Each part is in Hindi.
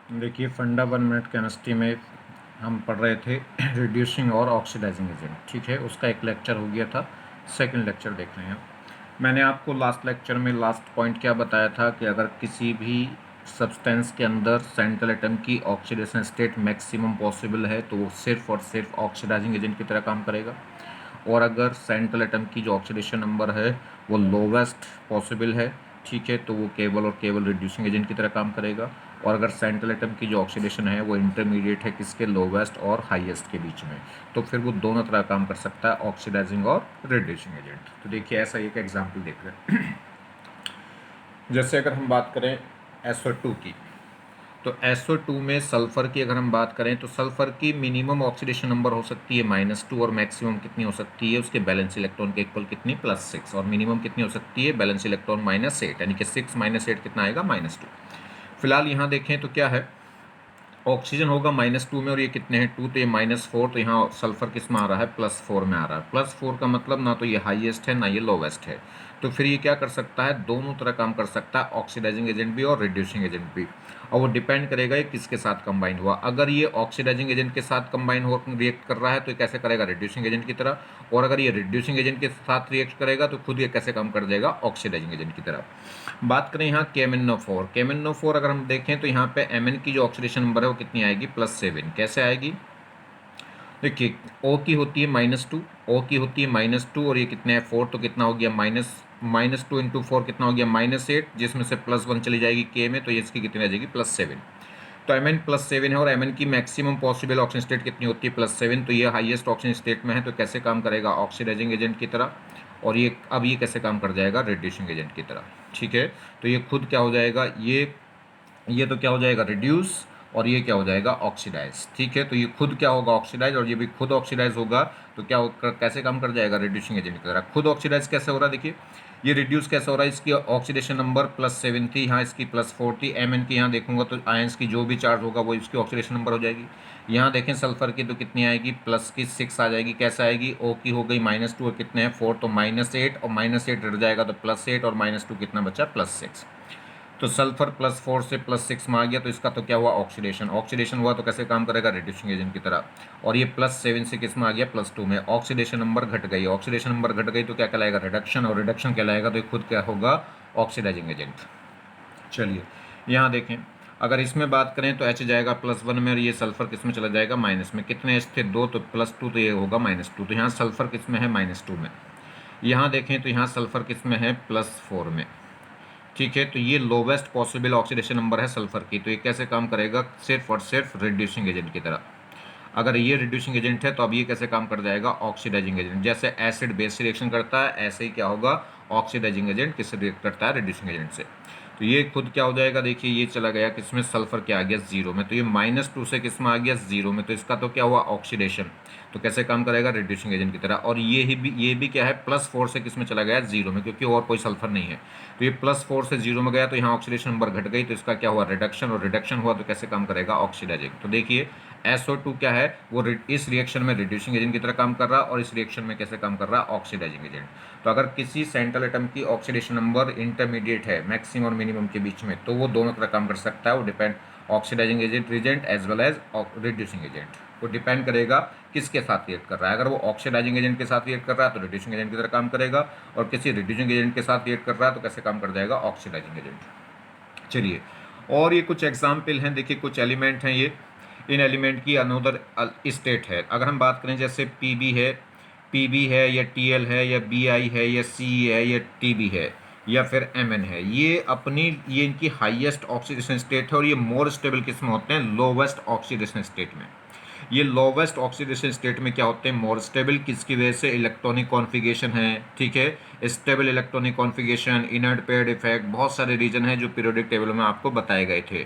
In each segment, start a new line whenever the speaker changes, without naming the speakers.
देखिए फंडा 1 मिनट केमिस्ट्री में हम पढ़ रहे थे रिड्यूसिंग और ऑक्सीडाइजिंग एजेंट, ठीक है। उसका एक लेक्चर हो गया था, सेकंड लेक्चर देख रहे हैं। मैंने आपको लास्ट लेक्चर में लास्ट पॉइंट क्या बताया था कि अगर किसी भी सब्सटेंस के अंदर सेंट्रल एटम की ऑक्सीडेशन स्टेट मैक्सिमम पॉसिबल है तो वो सिर्फ और सिर्फ ऑक्सीडाइजिंग एजेंट की तरह काम करेगा, और अगर सेंट्रल एटम की जो ऑक्सीडेशन नंबर है वो लोवेस्ट पॉसिबल है, ठीक है, तो वो केवल और केवल रिड्यूसिंग एजेंट की तरह काम करेगा। और अगर सेंट्रल एटम की जो ऑक्सीडेशन है वो इंटरमीडिएट है किसके, लोवेस्ट और हाईएस्ट के बीच में, तो फिर वो दोनों तरह काम कर सकता है, ऑक्सीडाइजिंग और रिड्यूसिंग एजेंट। तो देखिए ऐसा एक एग्जाम्पल देख रहे हैं जैसे अगर हम बात करें SO2 की, तो SO2 में सल्फर की अगर हम बात करें तो सल्फर की मिनिमम ऑक्सीडेशन नंबर हो सकती है -2, और मैक्सिमम कितनी हो सकती है उसके बैलेंस इलेक्ट्रॉन के इक्वल कितनी, +6, और मिनिमम कितनी हो सकती है बैलेंस इलेक्ट्रॉन -8, यानी कि 6 -8 कितना आएगा, -2। फिलहाल यहाँ देखें तो क्या है, ऑक्सीजन होगा -2 में, और ये कितने हैं 2, तो ये -4, तो यहाँ सल्फर किस में आ रहा है, +4 में आ रहा है। +4 का मतलब ना तो ये हाईएस्ट है ना ये लोवेस्ट है, तो फिर ये क्या कर सकता है, दोनों तरह काम कर सकता है, ऑक्सीडाइजिंग एजेंट भी और रिड्यूसिंग एजेंट भी। और वो डिपेंड करेगा ये किसके साथ कंबाइन हुआ। अगर ये ऑक्सीडाइजिंग एजेंट के साथ कंबाइन हो रिएक्ट कर रहा है तो ये कैसे करेगा, रिड्यूसिंग एजेंट की तरह, और अगर ये रिड्यूसिंग एजेंट के साथ रिएक्ट करेगा तो खुद ये कैसे काम कर जाएगा, ऑक्सीडाइजिंग एजेंट की तरह। बात करें यहाँ KMnO4 अगर हम देखें तो यहाँ पे Mn की जो ऑक्सीडेशन नंबर है वो कितनी आएगी, +7। कैसे आएगी, देखिए O की होती है -2, O की होती है -2, और ये कितने है 4, तो कितना हो गया -2 इंटू 4 कितना हो गया -8, जिसमें से +1 चली जाएगी K में, तो ये इसकी कितनी आ जाएगी, +7। तो Mn +7 है, और Mn की मैक्सिमम पॉसिबल ऑक्सीजन स्टेट कितनी होती है, +7, तो ये हाईएस्ट ऑक्सीजन स्टेट में है, तो कैसे काम करेगा, ऑक्सीडाइजिंग एजेंट की तरह। और ये अब ये कैसे काम कर जाएगा, रिड्यूसिंग एजेंट की तरह, ठीक है। तो ये खुद क्या हो जाएगा, ये तो क्या हो जाएगा, रिड्यूस, और ये क्या हो जाएगा, ऑक्सीडाइज, ठीक है। तो ये खुद क्या होगा, ऑक्सीडाइज, और ये भी खुद ऑक्सीडाइज होगा, तो क्या कैसे काम कर जाएगा, रिड्यूसिंग एजेंट की तरह। खुद ऑक्सीडाइज कैसे हो रहा है, देखिए ये रिड्यूस कैसे हो रहा है, इसकी ऑक्सीडेशन नंबर +7 थी, यहाँ इसकी +4 थी। Mn की यहाँ देखूंगा तो आयंस की जो भी चार्ज होगा वो इसकी ऑक्सीडेशन नंबर हो जाएगी। यहाँ देखें सल्फर की तो कितनी आएगी, प्लस की 6 आ जाएगी। कैसे आएगी, O की हो गई -2 और कितने हैं 4, तो -8, और -8 रह जाएगा तो +8, और -2 कितना बचा, +6। तो सल्फर +4 से +6 में आ गया, तो इसका तो क्या हुआ, ऑक्सीडेशन। ऑक्सीडेशन हुआ तो कैसे काम करेगा, रिड्यूसिंग एजेंट की तरह। और ये +7 से किस में आ गया, +2 में। ऑक्सीडेशन नंबर घट गई, ऑक्सीडेशन नंबर घट गई तो क्या कहलाएगा, रिडक्शन, और रिडक्शन कहलाएगा तो ये खुद क्या होगा, ऑक्सीडाइजिंग एजेंट। चलिए यहाँ देखें, अगर इसमें बात करें तो H जाएगा +1 में, और ये सल्फर किस में चला जाएगा, माइनस में। कितने H थे, 2, तो +2, तो ये होगा -2, तो यहाँ सल्फर किस में है, -2 में। यहाँ देखें तो यहाँ सल्फर किस में है, +4 में, ठीक है। तो ये लोवेस्ट पॉसिबल ऑक्सीडेशन नंबर है सल्फर की, तो ये कैसे काम करेगा, सिर्फ और सिर्फ रिड्यूसिंग एजेंट की तरह। अगर ये रिड्यूसिंग एजेंट है तो अब ये कैसे काम कर जाएगा, ऑक्सीडाइजिंग एजेंट। जैसे एसिड बेस रिएक्शन करता है ऐसे ही क्या होगा, ऑक्सीडाइजिंग एजेंट किससे रिएक्ट करता है, रिड्यूसिंग एजेंट से। तो ये खुद क्या हो जाएगा, देखिए ये चला गया किसमें, सल्फर क्या आ गया, 0 में, तो ये -2 से किस में आ गया, 0 में, तो इसका तो क्या हुआ, ऑक्सीडेशन। तो कैसे काम करेगा, रिड्यूसिंग एजेंट की तरह। और ये भी क्या है, +4 से किस में चला गया, 0 में, क्योंकि और कोई सल्फर नहीं है। तो ये +4 से 0 में गया तो यहाँ ऑक्सीडेशन नंबर घट गई, तो इसका क्या हुआ, रिडक्शन, और रिडक्शन हुआ तो कैसे काम करेगा, ऑक्सीडाइजिंग। तो देखिए SO2 क्या है, वो इस रिएक्शन में रिड्यूसिंग एजेंट की तरह काम कर रहा है, और इस रिएक्शन में कैसे काम कर रहा है, ऑक्सीडाइजिंग एजेंट। तो अगर किसी सेंट्रल एटम की ऑक्सीडेशन नंबर इंटरमीडिएट है मैक्सिमम और मिनिमम के बीच में, तो वो दोनों तरह काम कर सकता है, वो depend, oxidising agent reagent as well as reducing agent, वो डिपेंड करेगा किसके साथ रिएक्ट कर रहा है। अगर वो ऑक्सीडाइजिंग एजेंट के साथ रिएक्ट कर रहा है तो रिड्यूसिंग एजेंट की तरह काम करेगा, और किसी रिड्यूसिंग एजेंट के साथ रिएक्ट कर रहा है तो कैसे काम कर जाएगा, ऑक्सीडाइजिंग एजेंट। चलिए और ये कुछ एग्जाम्पल हैं, देखिए कुछ एलिमेंट हैं ये, इन एलिमेंट की अनोदर स्टेट है। अगर हम बात करें जैसे पीबी है या टीएल है या बीआई है या सी है या टीबी है या फिर एमएन है, ये इनकी हाईएस्ट ऑक्सीडेशन स्टेट है, और ये मोर स्टेबल किस्म होते हैं लोवेस्ट ऑक्सीडेशन स्टेट में। ये लोवेस्ट ऑक्सीडेशन स्टेट में क्या होते हैं, मोर स्टेबल, किसकी वजह से, इलेक्ट्रॉनिक कॉन्फ़िगरेशन है, ठीक है, stable electronic configuration, inert paired effect, बहुत सारे रीजन हैं जो पीरियोडिक टेबल में आपको बताए गए थे।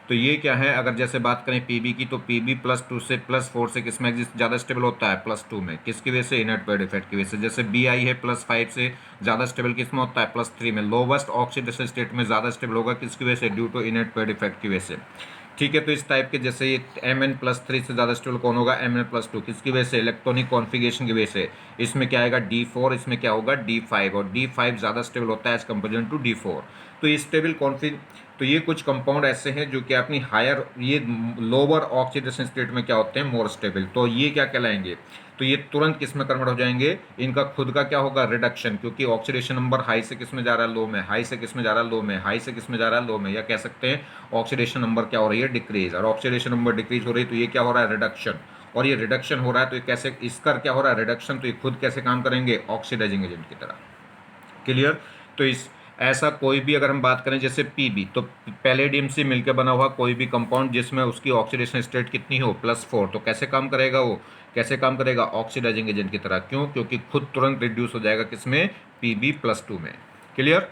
तो ये क्या है, अगर जैसे बात करें पीबी की, तो पीबी +2 से +4 से किस में ज़्यादा स्टेबल होता है, +2 में, किसकी वजह से, इनर्ट पेयर्ड इफेक्ट की वजह से। जैसे बीआई है +5 से ज़्यादा स्टेबल किस में होता है, +3 में। लोवेस्ट ऑक्सीडेशन स्टेट में ज़्यादा स्टेबल होगा किसकी वजह से, due to inert paired effect की वजह से, ठीक है। तो इस टाइप के जैसे ये Mn+3 से ज़्यादा स्टेबल कौन होगा, Mn+2, किसकी वजह से, इलेक्ट्रॉनिक कॉन्फ़िगरेशन की वजह से। इसमें क्या आएगा, D4, इसमें क्या होगा, D5, और D5 ज़्यादा स्टेबल होता है एज कंपेरिजन टू D4। तो ये स्टेबल तो ये कुछ कंपाउंड ऐसे हैं जो कि अपनी हायर, ये लोअर ऑक्सीडेशन स्टेट में क्या होते हैं, मोर स्टेबल। तो ये क्या कहलाएंगे, तो ये तुरंत किस में कन्वर्ट हो जाएंगे, इनका खुद का क्या होगा, रिडक्शन, क्योंकि ऑक्सीडेशन नंबर हाई से किस में जा रहा है, लो में, हाई से किस में जा रहा है, लो में, हाई से किस में जा रहा है, लो में, या कह सकते हैं ऑक्सीडेशन नंबर क्या हो रही है, डिक्रीज। और ऑक्सीडेशन नंबर डिक्रीज हो रही है तो ये क्या हो रहा है, रिडक्शन। और ये रिडक्शन हो रहा है तो ये कैसे, इसका क्या हो रहा है, रिडक्शन, तो ये खुद कैसे काम करेंगे, ऑक्सीडाइजिंग एजेंट की तरह। क्लियर। तो इस ऐसा कोई भी अगर हम बात करें जैसे पीबी, तो पैलेडियम से मिलकर बना हुआ कोई भी कंपाउंड जिसमें उसकी ऑक्सीडेशन स्टेट कितनी हो, +4, तो कैसे काम करेगा वो, कैसे काम करेगा, ऑक्सीडाइजिंग एजेंट की तरह। क्यों, क्योंकि खुद तुरंत रिड्यूस हो जाएगा किसमें, Pb+2 में। क्लियर।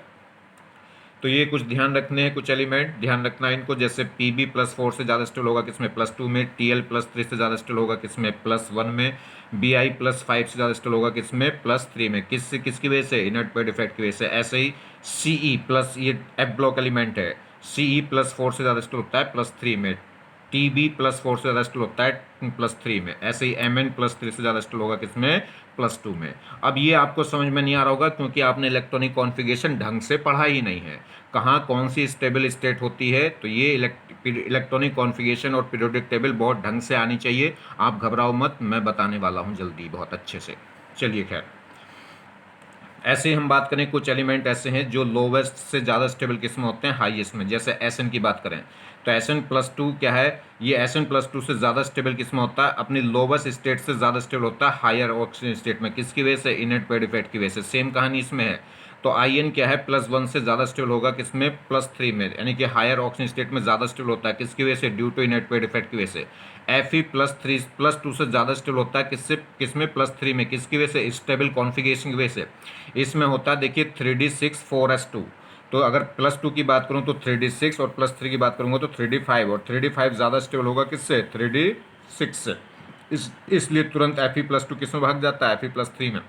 तो ये कुछ ध्यान रखने हैं, कुछ एलिमेंट ध्यान रखना है इनको, जैसे Pb+4 से ज़्यादा स्टेबल होगा किसमें, +2 में, Tl+3 से ज़्यादा स्टेबल होगा किसमें, +1 में, Bi+5 से ज़्यादा स्टेबल होगा किसमें, +3 में। किसकी वजह से, इनर्ट पेड इफेक्ट की वजह से। ऐसे ही Ce+, ये एफ ब्लॉक एलिमेंट है, Ce+4 से ज़्यादा स्टेबल होता है +3 में, Tb+4 से ज़्यादा स्टेबल होता है +3 में। ऐसे ही Mn+3 से ज़्यादा स्टेबल होगा किसमें, +2 में। अब ये आपको समझ में नहीं आ रहा होगा क्योंकि आपने इलेक्ट्रॉनिक कॉन्फ़िगरेशन ढंग से पढ़ा ही नहीं है, कहाँ कौन सी स्टेबल स्टेट होती है। तो ये इलेक्ट्रॉनिक कॉन्फ़िगरेशन और पीरियोडिक टेबल बहुत ढंग से आनी चाहिए। आप घबराओ मत, मैं बताने वाला हूँ जल्दी बहुत अच्छे से। चलिए खैर, ऐसे ही हम बात करें, कुछ एलिमेंट ऐसे हैं जो लोवेस्ट से ज़्यादा स्टेबल किस में होते हैं, हाईएस्ट में। जैसे Sn की बात करें तो Sn+2 क्या है, ये Sn+2 से ज़्यादा स्टेबल किस में होता है, अपनी लोवेस्ट स्टेट से ज़्यादा स्टेबल होता है हायर ऑक्सीजन स्टेट में। किसकी वजह से, इनर्ट पेड इफेक्ट की वजह से। सेम कहानी इसमें है। तो In क्या है, +1 से ज़्यादा स्टेबल होगा किसमें, +3 में, यानी कि हायर ऑक्सीजन स्टेट में ज़्यादा स्टेबल होता है किसकी वजह से, due to inert paired effect की वजह से। Fe+2 से ज़्यादा स्टेबल होता है किससे, किसमें, +3 में, किसकी वजह से, स्टेबल कॉन्फ़िगरेशन की वजह से। इसमें होता है देखिए 3d6 4s2। तो अगर +2 की बात करूं तो 3d6 और +3 की बात करूंगा तो 3d5, और 3d5 ज़्यादा स्टेबल होगा किससे, 3d6 से। इसलिए तुरंत Fe+2 किस में भाग जाता है, Fe+3 में।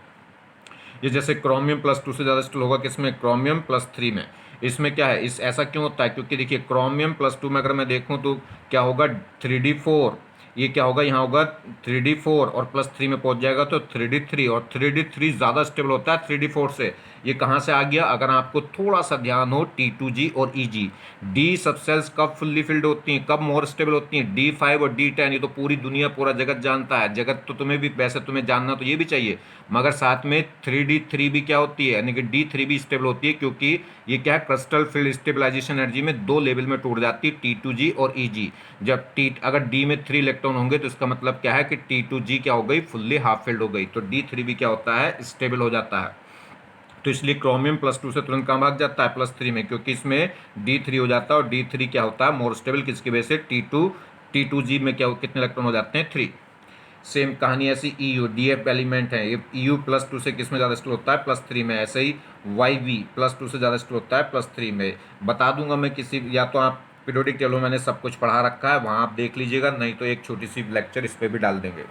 ये जैसे क्रोमियम+2 से ज़्यादा स्टेबल होगा किसमें, क्रोमियम+3 में। इसमें क्या है, इस ऐसा क्यों होता है, क्योंकि देखिए क्रोमियम+2 में अगर मैं देखूं तो क्या होगा, 3d4, ये क्या होगा, यहाँ होगा 3d4 और +3 में पहुंच जाएगा तो 3d3, और 3d3 ज़्यादा स्टेबल होता है 3d4 से। ये कहाँ से आ गया, अगर आपको थोड़ा सा ध्यान हो, T2G और EG, डी सबसेल्स कब फुल्ली फिल्ड होती हैं, कब मोर स्टेबल होती हैं, D5 और D10। ये तो पूरी दुनिया, पूरा जगत जानता है, जगत तो तुम्हें भी, वैसे तुम्हें जानना तो ये भी चाहिए, मगर साथ में 3d3 भी क्या होती है, यानी कि D3 भी स्टेबल होती है, क्योंकि ये क्या है, क्रिस्टल फील्ड स्टेबलाइजेशन एनर्जी में दो लेवल में टूट जाती है, T2G और EG। जब अगर D में 3 इलेक्ट्रॉन होंगे तो इसका मतलब क्या है कि T2G क्या हो गई, फुल्ली हाफ फिल्ड हो गई, तो D3 भी क्या होता है, स्टेबल हो जाता है। तो इसलिए क्रोमियम+2 से तुरंत कहाँ भाग जाता है, +3 में, क्योंकि इसमें D3 हो जाता है, और D3 क्या होता है, मोर स्टेबल, किसकी वजह से, T2G में क्या, कितने इलेक्ट्रॉन हो जाते हैं, 3। सेम कहानी ऐसी EU, DF एलिमेंट है, ये EU+2 से किस में ज़्यादा स्टेबल होता है, +3 में। ऐसे ही YB+2 से ज़्यादा स्टेबल होता है +3 में। बता दूंगा मैं किसी, या तो आप पीरियोडिक टेबल में मैंने सब कुछ पढ़ा रखा है, वहाँ आप देख लीजिएगा, नहीं तो एक छोटी सी लेक्चर इस पर भी डाल देंगे।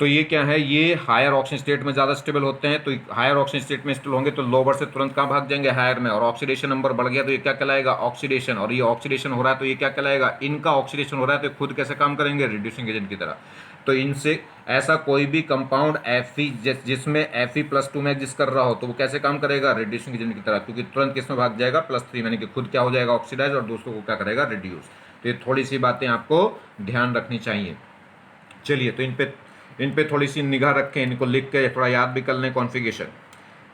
तो ये क्या है, ये हायर ऑक्सीजन स्टेट में ज़्यादा स्टेबल होते हैं, तो हायर ऑक्सीजन स्टेट में स्टेबल होंगे तो लोअर से तुरंत कहाँ भाग जाएंगे, हायर में। और ऑक्सीडेशन नंबर बढ़ गया तो ये क्या कहलाएगा, ऑक्सीडेशन। और ये ऑक्सीडेशन हो रहा है तो ये क्या कहलाएगा, इनका ऑक्सीडेशन हो रहा है तो खुद कैसे काम करेंगे, रिड्यूसिंग एजेंट की तरह। तो इनसे ऐसा कोई भी कंपाउंड जिसमें Fe+2 में एग्जिस्ट कर रहा हो तो वो कैसे काम करेगा, रिड्यूसिंग एजेंट की तरह, क्योंकि तुरंत किसमें भाग जाएगा, +3, यानी कि खुद क्या हो जाएगा, ऑक्सीडाइज, और दूसरों को क्या करेगा, रिड्यूस। तो ये थोड़ी सी बातें आपको ध्यान रखनी चाहिए। चलिए, तो इन पे थोड़ी सी निगाह रखें, इनको लिख के थोड़ा याद भी कर लें कॉन्फ़िगरेशन।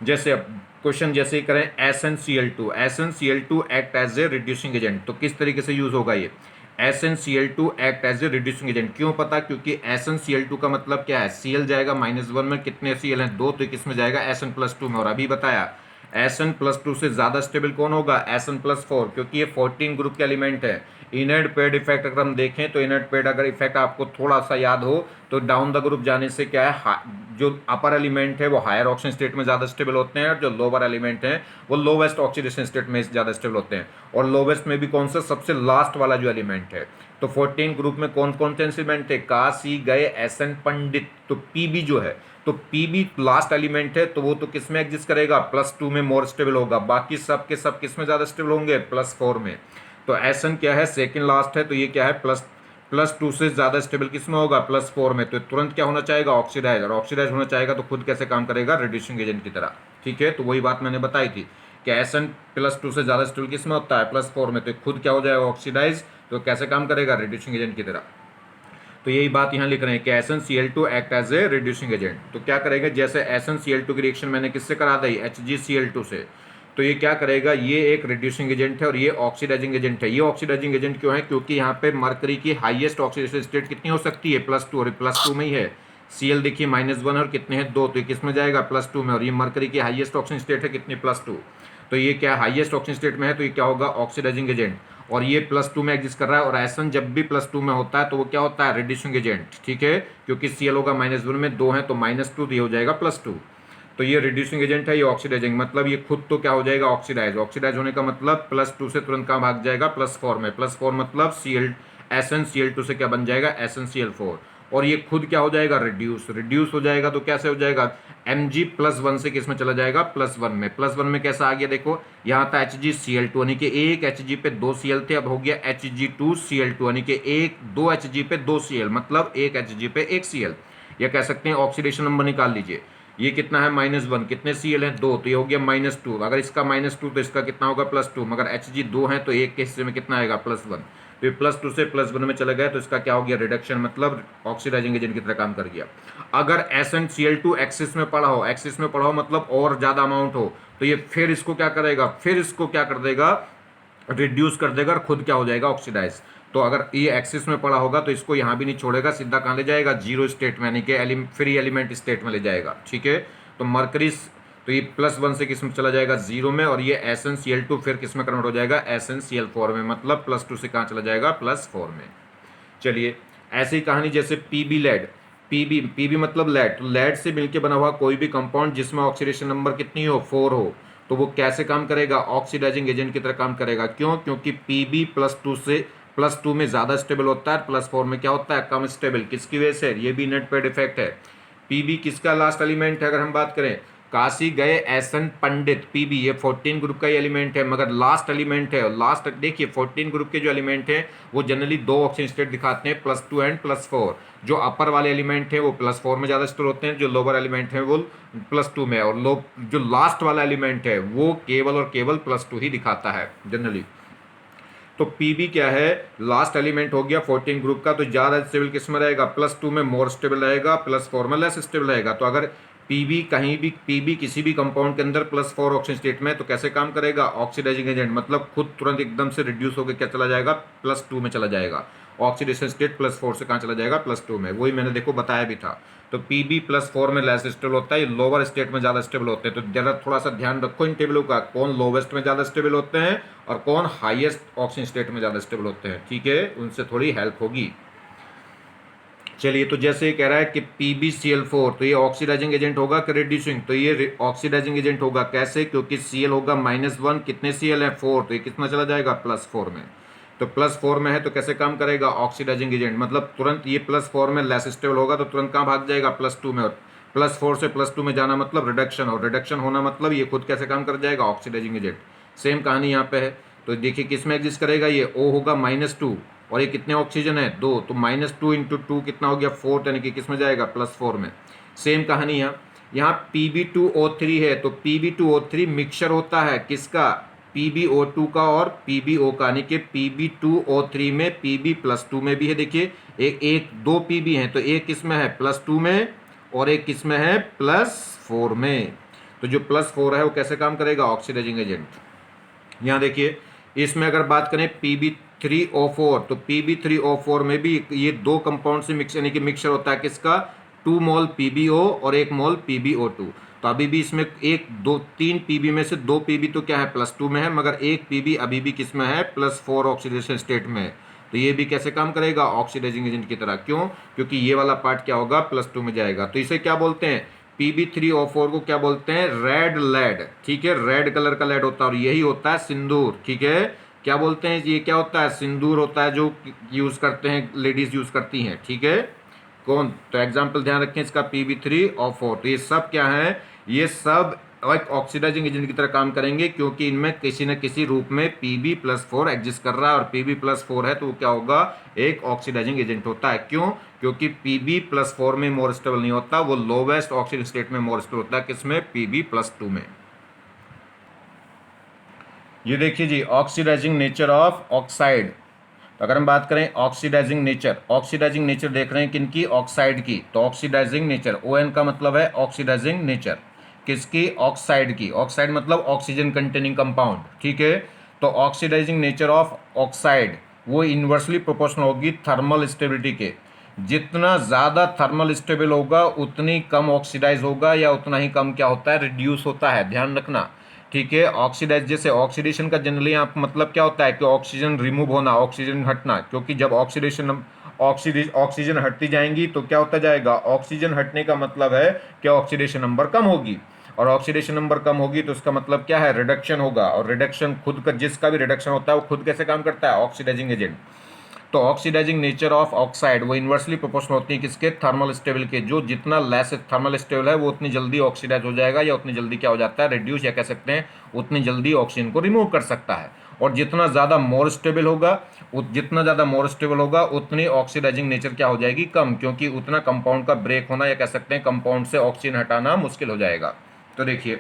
जैसे अब क्वेश्चन जैसे ही करें, SnCl2 act as a reducing agent, तो किस तरीके से यूज होगा ये, SnCl2 act as a reducing agent. क्यों पता, क्योंकि SnCl2 का मतलब क्या है, Cl जाएगा -1 में, कितने Cl हैं, 2, तो किस में जाएगा, Sn+2 में। और अभी बताया Sn+2 से ज़्यादा स्टेबल कौन होगा, Sn+4, क्योंकि ये 14 ग्रुप के एलिमेंट है। इनर्ट पेड इफेक्ट अगर हम देखें तो इनर्ट पेड अगर इफेक्ट आपको थोड़ा सा याद हो तो डाउन द ग्रुप जाने से क्या है, जो अपर एलिमेंट है वो हायर ऑक्सीजन स्टेट में ज़्यादा स्टेबल होते हैं, और जो लोअर एलिमेंट है वो लोवेस्ट ऑक्सीडेशन स्टेट में ज़्यादा स्टेबल होते हैं। और लोवेस्ट में भी कौन सा, सबसे लास्ट वाला जो एलिमेंट है। तो 14 ग्रुप में कौन कौन से एलिमेंट थे, का, सी, गए, SN, पंडित। तो पीबी जो है, तो पीबी लास्ट एलिमेंट है, तो वो तो किस में एग्जिस्ट करेगा, +2 में मोर स्टेबल होगा। बाकी सब के सब किस में ज़्यादा स्टेबल होंगे, +4 में। तो Sn क्या है, सेकंड लास्ट है, तो ये क्या है, +2 से ज़्यादा स्टेबल किस में होगा, +4 में। तो तुरंत क्या होना चाहेगा, ऑक्सीडाइज, और ऑक्सीडाइज होना चाहेगा तो खुद कैसे काम करेगा, रिड्यूसिंग एजेंट की तरह। ठीक है, तो वही बात मैंने बताई थी। कि SN+2 से ज़्यादा स्टेबल किस में होता है, +4 में, तो खुद क्या हो जाएगा ऑक्सीडाइज, तो कैसे काम करेगा, रिड्यूसिंग एजेंट की तरह। तो यही बात यहाँ लिख रहे हैं कि SnCl2 act as a reducing agent. तो क्या करेगा, जैसे SnCl2 की रिएक्शन मैंने किससे करा दी, HgCl2 से, तो ये क्या करेगा, ये एक रिड्यूसिंग एजेंट है और ये ऑक्सीडाइजिंग एजेंट है। ये ऑक्सीडाइजिंग एजेंट क्यों है, क्योंकि यहाँ पे मरकरी की हाईएस्ट ऑक्सीडेशन स्टेट कितनी हो सकती है, +2, और +2 में ही है। Cl देखिए -1 और कितने हैं, 2, तो ये किस में जाएगा, +2 में, और ये मरकरी की हाईएस्ट ऑक्सीजन स्टेट है कितनी, +2, तो ये क्या हाईएस्ट ऑक्सीजन स्टेट में है, तो ये क्या होगा, ऑक्सीडाइजिंग एजेंट, और ये +2 में एग्जिस्ट कर रहा है। और Sn जब भी +2 में होता है तो वो क्या होता है, रिड्यूसिंग एजेंट, ठीक है, क्योंकि Cl होगा -1 में, 2 है तो -2, तो ये हो जाएगा +2, तो ये रिड्यूसिंग एजेंट है, ये ऑक्सीडाइजिंग, मतलब ये खुद तो क्या हो जाएगा, ऑक्सीडाइज। ऑक्सीडाइज होने का मतलब +2 से तुरंत कहाँ भाग जाएगा, +4 में, +4 मतलब SnCl2 से क्या बन जाएगा, SnCl4, और ये खुद क्या हो जाएगा, रिड्यूस हो जाएगा। तो कैसे हो जाएगा, Mg+1 से किस में चला जाएगा, +1 में। +1 में कैसा आ गया, देखो यहाँ था HgCl2, यानी कि एक Hg पे 2 Cl थे, अब हो गया Hg2Cl2, यानी कि एक 2 Hg पे 2 Cl, मतलब एक Hg पे 1 Cl, या कह सकते हैं ऑक्सीडेशन नंबर निकाल लीजिए, ये कितना है, -1, कितने Cl हैं, 2, तो ये हो गया -2, अगर इसका -2 तो इसका कितना होगा, +2, मगर Hg2 है तो एक के हिस्से में कितना आएगा, +1, तो ये +2 से +1 में चला गया, तो इसका क्या हो गया, रिडक्शन, मतलब ऑक्सीडाइजिंग एजेंट की तरह काम कर गया। अगर SnCl2 एक्सिस में पड़ा हो, एक्सिस में पड़ा हो मतलब और ज़्यादा अमाउंट हो, तो ये फिर इसको क्या करेगा, फिर इसको क्या कर देगा, रिड्यूस कर देगा और खुद क्या हो जाएगा, ऑक्सीडाइज। तो अगर ये एक्सिस में पड़ा होगा तो इसको यहाँ भी नहीं छोड़ेगा, सीधा कहाँ ले जाएगा, जीरो स्टेट में, यानी कि फ्री एलिमेंट स्टेट में ले जाएगा, ठीक है। तो मरकरी, तो ये +1 से किस में चला जाएगा, 0 में, और ये SnCl2 फिर किस में कन्वर्ट हो जाएगा, SnCl4 में, मतलब +2 से कहाँ चला जाएगा, +4 में। चलिए ऐसी कहानी जैसे पीबी लेड, पीबी मतलब लेड, तो लेड से मिलकर बना हुआ कोई भी कंपाउंड जिसमें ऑक्सीडेशन नंबर कितनी हो, 4 हो, तो वो कैसे काम करेगा, ऑक्सीडाइजिंग एजेंट की तरह काम करेगा। क्यों, क्योंकि पीबी +2 से +2 में ज़्यादा स्टेबल होता है, +4 में क्या होता है, कम स्टेबल, किसकी वजह से, ये भी नेट पेड इफेक्ट है। पीबी किसका लास्ट एलिमेंट है, अगर हम बात करें, काशी गए एसन पंडित, पीबी ये 14 ग्रुप का ही एलिमेंट है, मगर लास्ट एलिमेंट है। लास्ट देखिए 14 ग्रुप के जो एलिमेंट हैं वो जनरली 2 ऑक्सीजन स्टेट दिखाते हैं, +2 एंड +4। जो अपर वाले एलिमेंट हैं वो +4 में ज़्यादा स्टोर होते हैं, जो लोअर एलिमेंट हैं वो +2 में, और जो लास्ट वाला एलिमेंट है वो केवल और केवल +2 ही दिखाता है जनरली। तो पीबी क्या है, लास्ट एलिमेंट हो गया 14 ग्रुप का, तो ज़्यादा स्टेबल किस में रहेगा, +2 में मोर स्टेबल रहेगा, +4 में लेस स्टेबल रहेगा। तो अगर पीबी कहीं भी, पीबी किसी भी कंपाउंड के अंदर +4 ऑक्सीजन स्टेट में, तो कैसे काम करेगा, ऑक्सीडाइजिंग एजेंट, मतलब खुद तुरंत एकदम से रिड्यूस होकर क्या चला जाएगा, +2 में चला जाएगा। ऑक्सीडेशन स्टेट +4 से कहाँ चला जाएगा, +2 में, वही मैंने देखो बताया भी था। तो पीबी +4 में लेस स्टेबल होता है, ये लोअर स्टेट में ज़्यादा स्टेबल होते हैं। तो जरा थोड़ा सा ध्यान रखो इन टेबलों का, कौन लोवेस्ट में ज़्यादा स्टेबल होते हैं और कौन हाईएस्ट ऑक्सीजन स्टेट में ज़्यादा स्टेबल होते हैं, ठीक है, उनसे थोड़ी हेल्प होगी। चलिए, तो जैसे ये कह रहा है कि PbCl4, तो ये ऑक्सीडाइजिंग एजेंट होगा कि रिड्यूसिंग, तो ये ऑक्सीडाइजिंग एजेंट होगा, कैसे, क्योंकि Cl होगा -1, कितने Cl है, 4, तो ये कितना चला जाएगा, +4 में। तो +4 में है तो कैसे काम करेगा, ऑक्सीडाइजिंग एजेंट, मतलब तुरंत ये +4 में लेस स्टेबल होगा तो तुरंत कहाँ भाग जाएगा, +2 में, और +4 से +2 में जाना मतलब रिडक्शन, और रिडक्शन होना मतलब ये खुद कैसे काम कर जाएगा, ऑक्सीडाइजिंग एजेंट। सेम कहानी यहाँ पे है, तो देखिए किस में एग्जिस्ट करेगा, ये O होगा -2, और ये कितने ऑक्सीजन है, 2, तो -2 × 2 कितना हो गया, 4, यानी कि किस में जाएगा, +4 में। सेम कहानी यहाँ Pb2O3 है, तो Pb2O3 मिक्सचर होता है किसका, PbO2 का और PbO का, यानी कि Pb2O3 में Pb+2 में भी है। देखिए एक 2 Pb हैं, तो एक किस में है, +2 में, और एक किस में है, +4 में। तो जो +4 है वो कैसे काम करेगा, ऑक्सीडाइजिंग एजेंट। यहाँ देखिए इसमें अगर बात करें Pb3O4, तो Pb3O4 में भी ये 2 कंपाउंड से मिक्स, यानी कि मिक्सचर होता है किसका, 2 मोल PbO और 1 मोल PbO2। तो अभी भी इसमें 1 2 3 Pb में से 2 Pb तो क्या है, +2 में है, मगर 1 Pb अभी भी किस में है, +4 ऑक्सीडेशन स्टेट में है। तो ये भी कैसे काम करेगा, ऑक्सीडाइजिंग एजेंट की तरह। क्यों, क्योंकि ये वाला पार्ट क्या होगा, +2 में जाएगा। तो इसे क्या बोलते हैं, Pb3O4 को क्या बोलते हैं, रेड लेड, ठीक है, रेड कलर का लेड होता है, और यही होता है सिंदूर, ठीक है। क्या बोलते हैं, ये क्या होता है, सिंदूर होता है, जो यूज़ करते हैं, लेडीज़ यूज़ करती हैं, ठीक है। कौन, तो एग्जाम्पल ध्यान रखें इसका, Pb3O4, तो ये सब क्या है, ये सब एक ऑक्सीडाइजिंग एजेंट की तरह काम करेंगे, क्योंकि इनमें किसी न किसी रूप में Pb+4 एग्जिस्ट कर रहा है, और Pb+4 है तो वो क्या होगा, एक ऑक्सीडाइजिंग एजेंट होता है। क्यों, क्योंकि Pb+4 में मोर स्टेबल नहीं होता, वो लोवेस्ट ऑक्सीजन स्टेट में मोर स्टेबल होता है, किसमें, Pb+2 में। ये देखिए जी, ऑक्सीडाइजिंग नेचर ऑफ ऑक्साइड। तो अगर हम बात करें ऑक्सीडाइजिंग नेचर देख रहे हैं किनकी, ऑक्साइड की। तो ऑक्सीडाइजिंग नेचर, ओ एन का मतलब है ऑक्सीडाइजिंग नेचर, किसकी, ऑक्साइड की। ऑक्साइड मतलब ऑक्सीजन कंटेनिंग कंपाउंड, ठीक है। तो ऑक्सीडाइजिंग नेचर ऑफ ऑक्साइड वो इन्वर्सली प्रोपोर्शनल होगी थर्मल स्टेबिलिटी के। जितना ज़्यादा थर्मल स्टेबल होगा उतनी कम ऑक्सीडाइज होगा, या उतना ही कम क्या होता है, रिड्यूस होता है, ध्यान रखना, ठीक है। ऑक्सीडाइज, जैसे ऑक्सीडेशन का जनरली आप मतलब क्या होता है कि ऑक्सीजन रिमूव होना, ऑक्सीजन हटना, क्योंकि जब ऑक्सीजन हटती जाएंगी तो क्या होता जाएगा, ऑक्सीजन हटने का मतलब है कि ऑक्सीडेशन नंबर कम होगी, और ऑक्सीडेशन नंबर कम होगी तो उसका मतलब क्या है, रिडक्शन होगा। और रिडक्शन खुद का, जिसका भी रिडक्शन होता है वो खुद कैसे काम करता है, ऑक्सीडाइजिंग एजेंट। तो ऑक्सीडाइजिंग नेचर ऑफ ऑक्साइड वो इन्वर्सली प्रोपोर्शनल होती है किसके, थर्मल स्टेबल के। जो जितना लेस थर्मल स्टेबल है वो उतनी जल्दी ऑक्सीडाइज हो जाएगा, या उतनी जल्दी क्या हो जाता है, रिड्यूस, या कह सकते हैं उतनी जल्दी ऑक्सीजन को रिमूव कर सकता है। और जितना ज़्यादा मोर स्टेबल होगा, उतनी ऑक्सीडाइजिंग नेचर क्या हो जाएगी, कम, क्योंकि उतना कंपाउंड का ब्रेक होना, या कह सकते हैं कंपाउंड से ऑक्सीजन हटाना मुश्किल हो जाएगा। तो देखिए,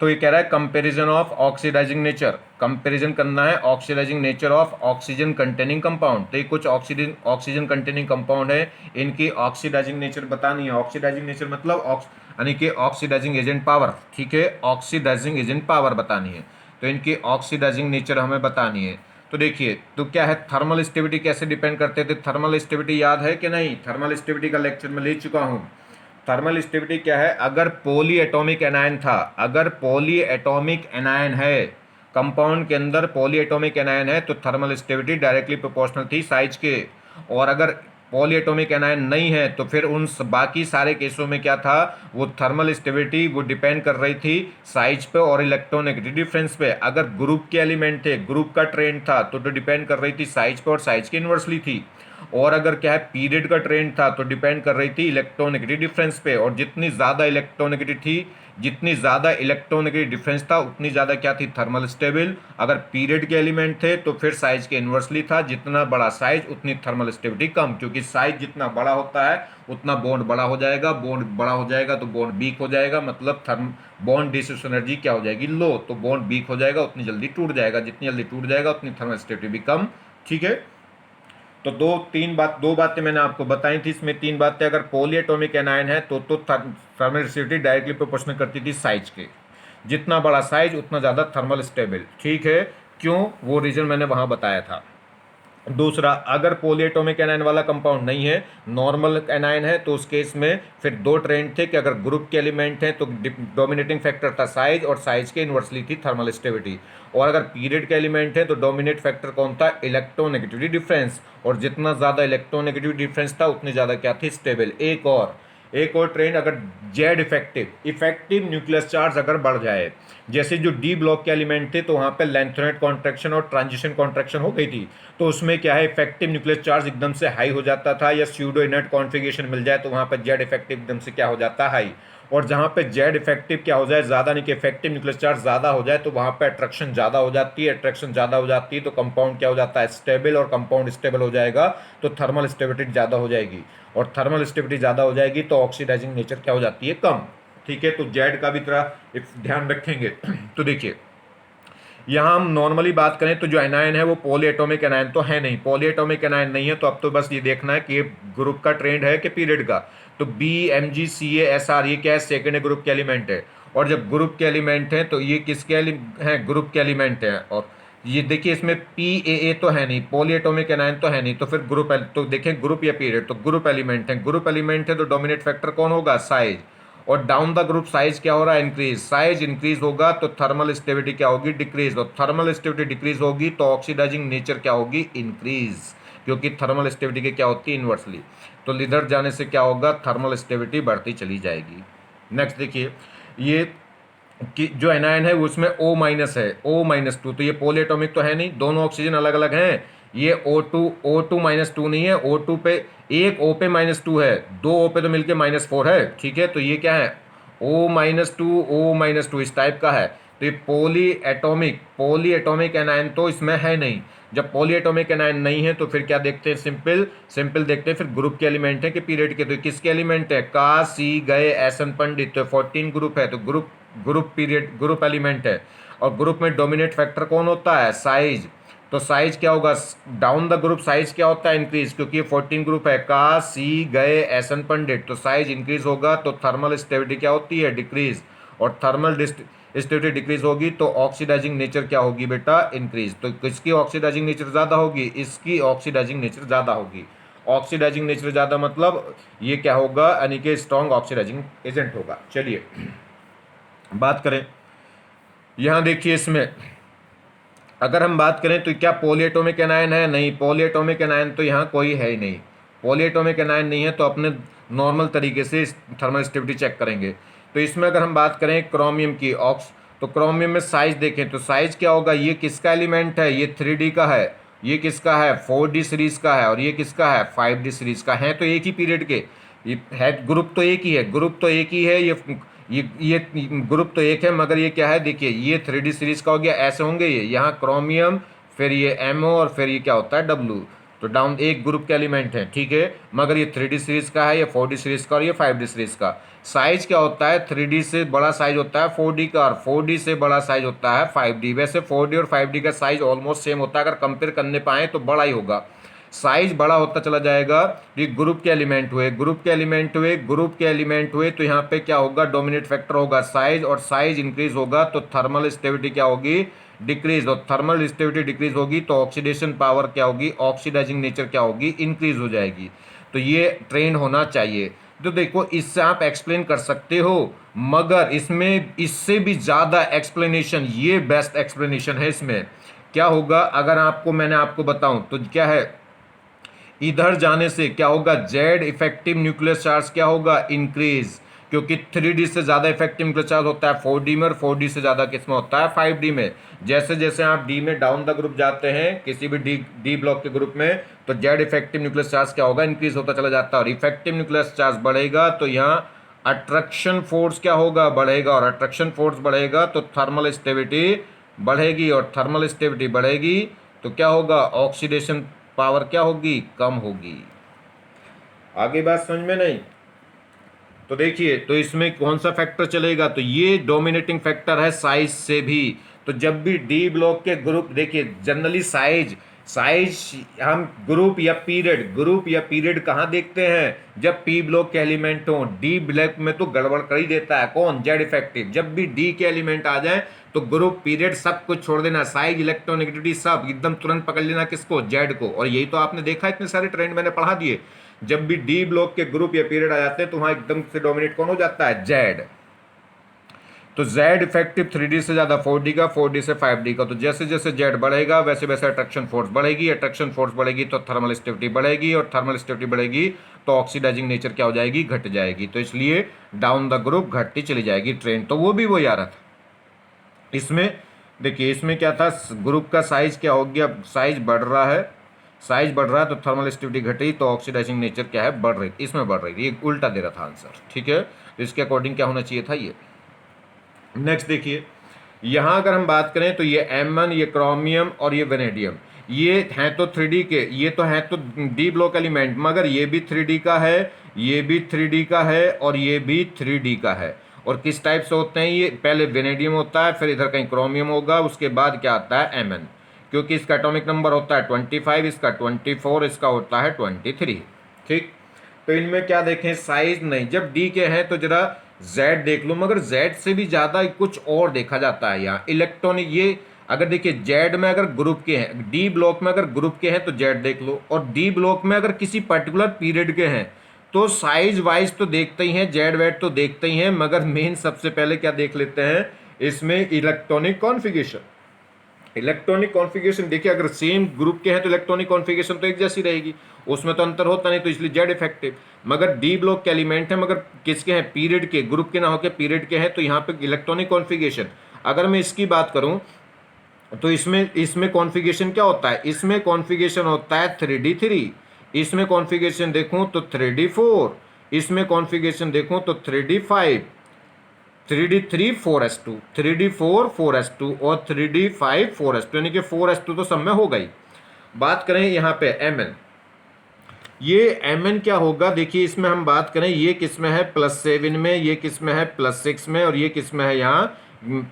तो ये कह रहा है comparison of oxidising nature, comparison करना है oxidising nature of oxygen containing compound. तो ये कुछ ऑक्सीजन कंटेनिंग कंपाउंड है, इनकी ऑक्सीडाइजिंग नेचर बतानी है। ऑक्सीडाइजिंग नेचर मतलब यानी कि ऑक्सीडाइजिंग एजेंट पावर, ठीक है, ऑक्सीडाइजिंग एजेंट पावर बतानी है। तो इनकी ऑक्सीडाइजिंग नेचर हमें बतानी है। तो देखिए, तो क्या है, थर्मल स्टेबिलिटी कैसे डिपेंड करते थे, थर्मल स्टेबिलिटी याद है कि नहीं, थर्मल स्टेबिलिटी का लेक्चर में ले चुका हूँ। थर्मल स्टेबिलिटी क्या है, अगर पॉली एटॉमिक एनायन था, अगर पॉली एटॉमिक एनायन है, कंपाउंड के अंदर पॉली एटॉमिक एनायन है, तो थर्मल स्टेबिलिटी डायरेक्टली प्रोपोर्शनल थी साइज के। और अगर पॉली एटॉमिक एनायन नहीं है तो फिर उन बाकी सारे केसों में क्या था, वो थर्मल स्टेबिलिटी वो डिपेंड कर रही थी साइज पे और इलेक्ट्रॉनिक डिफरेंस पे। अगर ग्रुप के एलिमेंट थे, ग्रुप का ट्रेंड था, तो डिपेंड कर रही थी साइज पे, और साइज की इन्वर्सली थी। और अगर क्या है, पीरियड का ट्रेंड था, तो डिपेंड कर रही थी इलेक्ट्रोनेगेटिव डिफरेंस पे। और जितनी ज़्यादा इलेक्ट्रोनेगेटिव थी, जितनी ज़्यादा इलेक्ट्रोनेगेटिव डिफरेंस था, उतनी ज़्यादा क्या थी, थर्मल स्टेबल। अगर पीरियड के एलिमेंट थे तो फिर साइज के इन्वर्सली था, जितना बड़ा साइज उतनी थर्मल स्टेबिलिटी कम, क्योंकि साइज जितना बड़ा होता है उतना बॉन्ड बड़ा हो जाएगा, बॉन्ड बड़ा हो जाएगा तो बॉन्ड वीक हो जाएगा, मतलब बॉन्ड डिसोसिएशन एनर्जी क्या हो जाएगी, लो, तो बॉन्ड वीक हो जाएगा, उतनी जल्दी टूट जाएगा, जितनी जल्दी टूट जाएगा उतनी थर्मल स्टेबिलिटी भी कम, ठीक है। तो दो बातें मैंने आपको बताई थी, इसमें तीन बातें, अगर पॉलीएटॉमिक एनायन है तो थर्मल स्टेबिलिटी डायरेक्टली प्रोपोर्शनल करती थी साइज के, जितना बड़ा साइज उतना ज़्यादा थर्मल स्टेबल, ठीक है। क्यों, वो रीजन मैंने वहाँ बताया था। दूसरा, अगर पॉलीएटॉमिक एनायन वाला कंपाउंड नहीं है, नॉर्मल एनायन है, तो उस केस में फिर दो ट्रेंड थे कि अगर ग्रुप के एलिमेंट हैं तो डोमिनेटिंग फैक्टर था साइज, और साइज के इन्वर्सली थी थर्मल स्टेबिलिटी। और अगर पीरियड के एलिमेंट है तो डोमिनेट फैक्टर कौन था, इलेक्ट्रोनेगेटिविटी डिफरेंस, और जितना ज़्यादा इलेक्ट्रोनेगेटिविटी डिफरेंस था उतनी ज़्यादा क्या थी, स्टेबल। एक और ट्रेंड, अगर जेड इफेक्टिव न्यूक्लियस चार्ज अगर बढ़ जाए, जैसे जो डी ब्लॉक के एलिमेंट थे तो वहाँ पे लेंथोनेट कॉन्ट्रैक्शन और ट्रांजिशन कॉन्ट्रैक्शन हो गई थी, तो उसमें क्या है, इफेक्टिव न्यूक्लियस चार्ज एकदम से हाई हो जाता था, या स्यूडो इनर्ट कॉन्फ़िगरेशन मिल जाए तो वहाँ पर जेड इफेक्टिव एकदम से क्या हो जाता है, हाई। और जहाँ पे जेड इफेक्टिव क्या हो जाए, ज़्यादा नहीं कि इफेक्टिव न्यूक्लियस चार्ज ज़्यादा हो जाए, तो वहाँ पे अट्रैक्शन ज़्यादा हो जाती है, अट्रैक्शन ज़्यादा हो जाती है तो कंपाउंड क्या हो जाता है, स्टेबल, और कंपाउंड स्टेबल हो जाएगा तो थर्मल स्टेबिलिटी ज़्यादा हो जाएगी, और थर्मल स्टेबिलिटी ज़्यादा हो जाएगी तो ऑक्सीडाइजिंग नेचर क्या हो जाती है, कम, ठीक है। तो जेड का भी थोड़ा ध्यान रखेंगे। तो देखिए, यहाँ हम नॉर्मली बात करें तो जो एनायन है वो पॉलीएटॉमिक एनायन तो है नहीं, पॉलीएटॉमिक एनायन नहीं है, तो अब तो बस ये देखना है कि ये ग्रुप का ट्रेंड है कि पीरियड का। तो B M G C A S R, ये क्या है, सेकेंड ग्रुप के एलिमेंट है। और जब ग्रुप के एलिमेंट हैं तो ये किसके हैं, ग्रुप के एलिमेंट हैं। और ये देखिए, इसमें पी ए तो है नहीं, पॉलीएटॉमिक एनायन तो है नहीं, तो फिर ग्रुप, तो देखें ग्रुप या पीरियड, तो ग्रुप एलिमेंट है, ग्रुप एलिमेंट है तो डोमिनेट फैक्टर कौन होगा, साइज। और डाउन द ग्रुप साइज क्या हो रहा है, इंक्रीज, साइज इंक्रीज होगा तो थर्मल स्टेबिलिटी क्या होगी, डिक्रीज, और थर्मल स्टेबिलिटी डिक्रीज होगी तो ऑक्सीडाइजिंग नेचर क्या होगी, इंक्रीज, क्योंकि थर्मल स्टेबिलिटी की क्या होती है, इन्वर्सली। तो इधर जाने से क्या होगा, थर्मल स्टेबिलिटी बढ़ती चली जाएगी। नेक्स्ट देखिए, ये कि जो एनायन है उसमें O- है, O-2, तो ये पोलीएटॉमिक तो है नहीं, दोनों ऑक्सीजन अलग अलग हैं। ये O2 नहीं है, O2 पे एक O पे -2 है, दो O पे तो मिलके -4 है, ठीक है। तो ये क्या है, O-2 इस टाइप का है। तो ये पॉली एटॉमिक एनायन तो इसमें है नहीं। जब पॉली एटॉमिक एनायन नहीं है तो फिर क्या देखते हैं, सिंपल देखते हैं फिर ग्रुप के एलिमेंट है कि पीरियड के। तो किसके एलिमेंट है, का, सी, गए, एस एन पंडित, तो 14 ग्रुप है, तो ग्रुप एलिमेंट है। और ग्रुप में डोमिनेट फैक्टर कौन होता है, साइज। तो साइज क्या होगा, डाउन द ग्रुप साइज क्या होता है, इंक्रीज, क्योंकि ये 14 ग्रुप है, का, सी, गए, एसन, पंडित, तो साइज इंक्रीज होगा तो थर्मल स्टेबिलिटी क्या होती है, डिक्रीज, और थर्मल स्टेबिलिटी डिक्रीज होगी तो ऑक्सीडाइजिंग नेचर क्या होगी बेटा, इंक्रीज। तो किसकी ऑक्सीडाइजिंग नेचर ज़्यादा होगी, इसकी ऑक्सीडाइजिंग नेचर ज़्यादा होगी। ऑक्सीडाइजिंग नेचर ज़्यादा मतलब ये क्या होगा, यानी कि स्ट्रॉन्ग ऑक्सीडाइजिंग एजेंट होगा। चलिए बात करें, यहाँ देखिए इसमें अगर हम बात करें तो क्या पॉलीएटॉमिक एनायन है, नहीं, पॉलीएटॉमिक एनायन तो यहाँ कोई है ही नहीं, पॉलीएटॉमिक एनायन नहीं है, तो अपने नॉर्मल तरीके से थर्मल स्टेबिलिटी चेक करेंगे। तो इसमें अगर हम बात करें क्रोमियम की ऑक्स, तो क्रोमियम में साइज देखें तो साइज क्या होगा, ये किसका एलिमेंट है, ये 3D का है, ये किसका है, 4D सीरीज का है, और ये किसका है, 5D सीरीज का है, तो एक ही पीरियड के, ये है, ग्रुप तो एक ही है, ग्रुप तो एक ही है, ये ग्रुप तो एक है, मगर ये क्या है, देखिए ये 3D सीरीज का हो गया, ऐसे होंगे ये, यहाँ क्रोमियम, फिर ये MO, और फिर ये क्या होता है, W, तो डाउन एक ग्रुप के एलिमेंट है, ठीक है, मगर ये 3D सीरीज का है, ये 4D सीरीज का, और ये 5D सीरीज का। साइज क्या होता है, 3D से बड़ा साइज होता है 4D का, और 4D से बड़ा साइज होता है 5D। वैसे 4D और 5D का साइज ऑलमोस्ट सेम होता है, अगर कंपेयर करने पाए तो बड़ा ही होगा, साइज बड़ा होता चला जाएगा। ये ग्रुप के एलिमेंट हुए, ग्रुप के एलिमेंट हुए, ग्रुप के एलिमेंट हुए, तो यहाँ पे क्या होगा, डोमिनेट फैक्टर होगा साइज, और साइज इंक्रीज होगा तो थर्मल स्टेबिलिटी क्या होगी, डिक्रीज, और थर्मल स्टेबिलिटी डिक्रीज होगी तो ऑक्सीडेशन पावर क्या होगी, ऑक्सीडाइजिंग नेचर क्या होगी, इंक्रीज हो जाएगी। तो ये ट्रेंड होना चाहिए। तो देखो इससे आप एक्सप्लेन कर सकते हो, मगर इसमें इससे भी ज़्यादा एक्सप्लेनेशन, ये बेस्ट एक्सप्लेनेशन है। इसमें क्या होगा, अगर आपको मैंने आपको बताऊं तो क्या है, इधर जाने से क्या होगा, जेड इफेक्टिव न्यूक्लियर चार्ज क्या होगा, इंक्रीज, क्योंकि 3D से ज़्यादा इफेक्टिव न्यूक्लियर चार्ज होता है 4D में, और 4D से ज़्यादा किस में होता है, 5D में। जैसे जैसे आप D में डाउन द ग्रुप जाते हैं किसी भी डी ब्लॉक के ग्रुप में, तो जेड इफेक्टिव न्यूक्लियर चार्ज क्या होगा, इंक्रीज होता चला जाता है, और इफेक्टिव न्यूक्लियर चार्ज बढ़ेगा तो यहाँ अट्रैक्शन फोर्स क्या होगा, बढ़ेगा, और अट्रैक्शन फोर्स बढ़ेगा तो थर्मल स्टेबिलिटी बढ़ेगी, और थर्मल स्टेबिलिटी बढ़ेगी तो क्या होगा, ऑक्सीडेशन पावर क्या होगी, कम होगी। आगे बात समझ में नहीं, तो देखिए तो इसमें कौन सा फैक्टर चलेगा, तो ये डोमिनेटिंग फैक्टर है साइज से भी। तो जब भी डी ब्लॉक के ग्रुप, देखिए जनरली साइज साइज हम ग्रुप या पीरियड कहाँ देखते हैं, जब पी ब्लॉक के एलिमेंट हो। डी ब्लॉक में तो गड़बड़ कर ही देता है कौन, जेड इफेक्टिव। जब भी डी के एलिमेंट आ जाए तो ग्रुप पीरियड सब कुछ छोड़ देना, साइज इलेक्ट्रोनेगेटिविटी सब एकदम तुरंत पकड़ लेना, किसको, जेड को। और यही तो आपने देखा, इतने सारे ट्रेंड मैंने पढ़ा दिए, जब भी डी ब्लॉक के ग्रुप या पीरियड आ जाते हैं तो वहां एकदम से डोमिनेट कौन हो जाता है, जेड। तो जेड इफेक्टिव 3D से ज़्यादा 4D का, 4D से 5D का। तो जैसे जैसे जेड बढ़ेगा वैसे वैसे अट्रैक्शन फोर्स बढ़ेगी, अट्रैक्शन फोर्स बढ़ेगी तो थर्मल स्टेबिलिटी बढ़ेगी, और थर्मल स्टेबिलिटी बढ़ेगी तो ऑक्सीडाइजिंग नेचर क्या हो जाएगी, घट जाएगी। तो इसलिए डाउन द ग्रुप घटती चली जाएगी ट्रेंड। तो वो भी वही आ रहा था। इसमें देखिए इसमें क्या था, ग्रुप का साइज क्या हो गया, साइज बढ़ रहा है, साइज बढ़ रहा है तो थर्मल स्टेबिलिटी घटी तो ऑक्सीडाइजिंग नेचर क्या है, बढ़ रही, इसमें बढ़ रही थी। ये उल्टा दे रहा था आंसर, ठीक है। तो इसके अकॉर्डिंग क्या होना चाहिए था ये। नेक्स्ट देखिए, यहाँ अगर हम बात करें तो ये M1, ये क्रोमियम और ये वेनेडियम, ये हैं तो 3D के, ये तो हैं तो डी ब्लॉक एलिमेंट, मगर ये भी 3D का है, ये भी 3D का है, और ये भी 3D का है। और किस टाइप से होते हैं ये, पहले वेनेडियम होता है, फिर इधर कहीं क्रोमियम होगा, उसके बाद क्या आता है, Mn, क्योंकि इसका एटॉमिक नंबर होता है 25, इसका 24, इसका होता है 23, ठीक। तो इनमें क्या देखें, साइज नहीं, जब डी के हैं तो जरा जेड देख लो, मगर जेड से भी ज़्यादा कुछ और देखा जाता है यहाँ, इलेक्ट्रॉनिक। ये अगर देखिए जेड में अगर ग्रुप के हैं, डी ब्लॉक में अगर ग्रुप के हैं तो जेड देख लो, और डी ब्लॉक में अगर किसी पर्टिकुलर पीरियड के हैं तो साइज वाइज तो देखते ही हैं, जेड वेड तो देखते ही हैं, मगर मेन सबसे पहले क्या देख लेते हैं, इसमें इलेक्ट्रॉनिक कॉन्फ़िगरेशन। इलेक्ट्रॉनिक कॉन्फ़िगरेशन देखिए, अगर सेम ग्रुप के हैं तो इलेक्ट्रॉनिक कॉन्फ़िगरेशन तो एक जैसी रहेगी, उसमें तो अंतर होता नहीं, तो इसलिए जेड इफेक्टिव। मगर डी ब्लॉक के एलिमेंट है, मगर किसके हैं, पीरियड के, ग्रुप के ना होकर पीरियड के हैं, तो यहाँ पे इलेक्ट्रॉनिक कॉन्फ़िगरेशन। अगर मैं इसकी बात करूँ तो इसमें कॉन्फ़िगरेशन क्या होता है, इसमें कॉन्फ़िगरेशन होता है 3D3, इसमें कॉन्फ़िगरेशन देखूँ तो 3D4, इसमें कॉन्फ़िगरेशन देखूँ तो 3D5, 3D3 4s2, 3D4 4s2 और 3D5 4s2, यानी कि 4s2 तो सब में हो गई। बात करें यहाँ पे Mn, ये Mn क्या होगा, देखिए इसमें हम बात करें, ये किस में है, +7 में, ये किस में है, +6 में, और ये किस में है यहाँ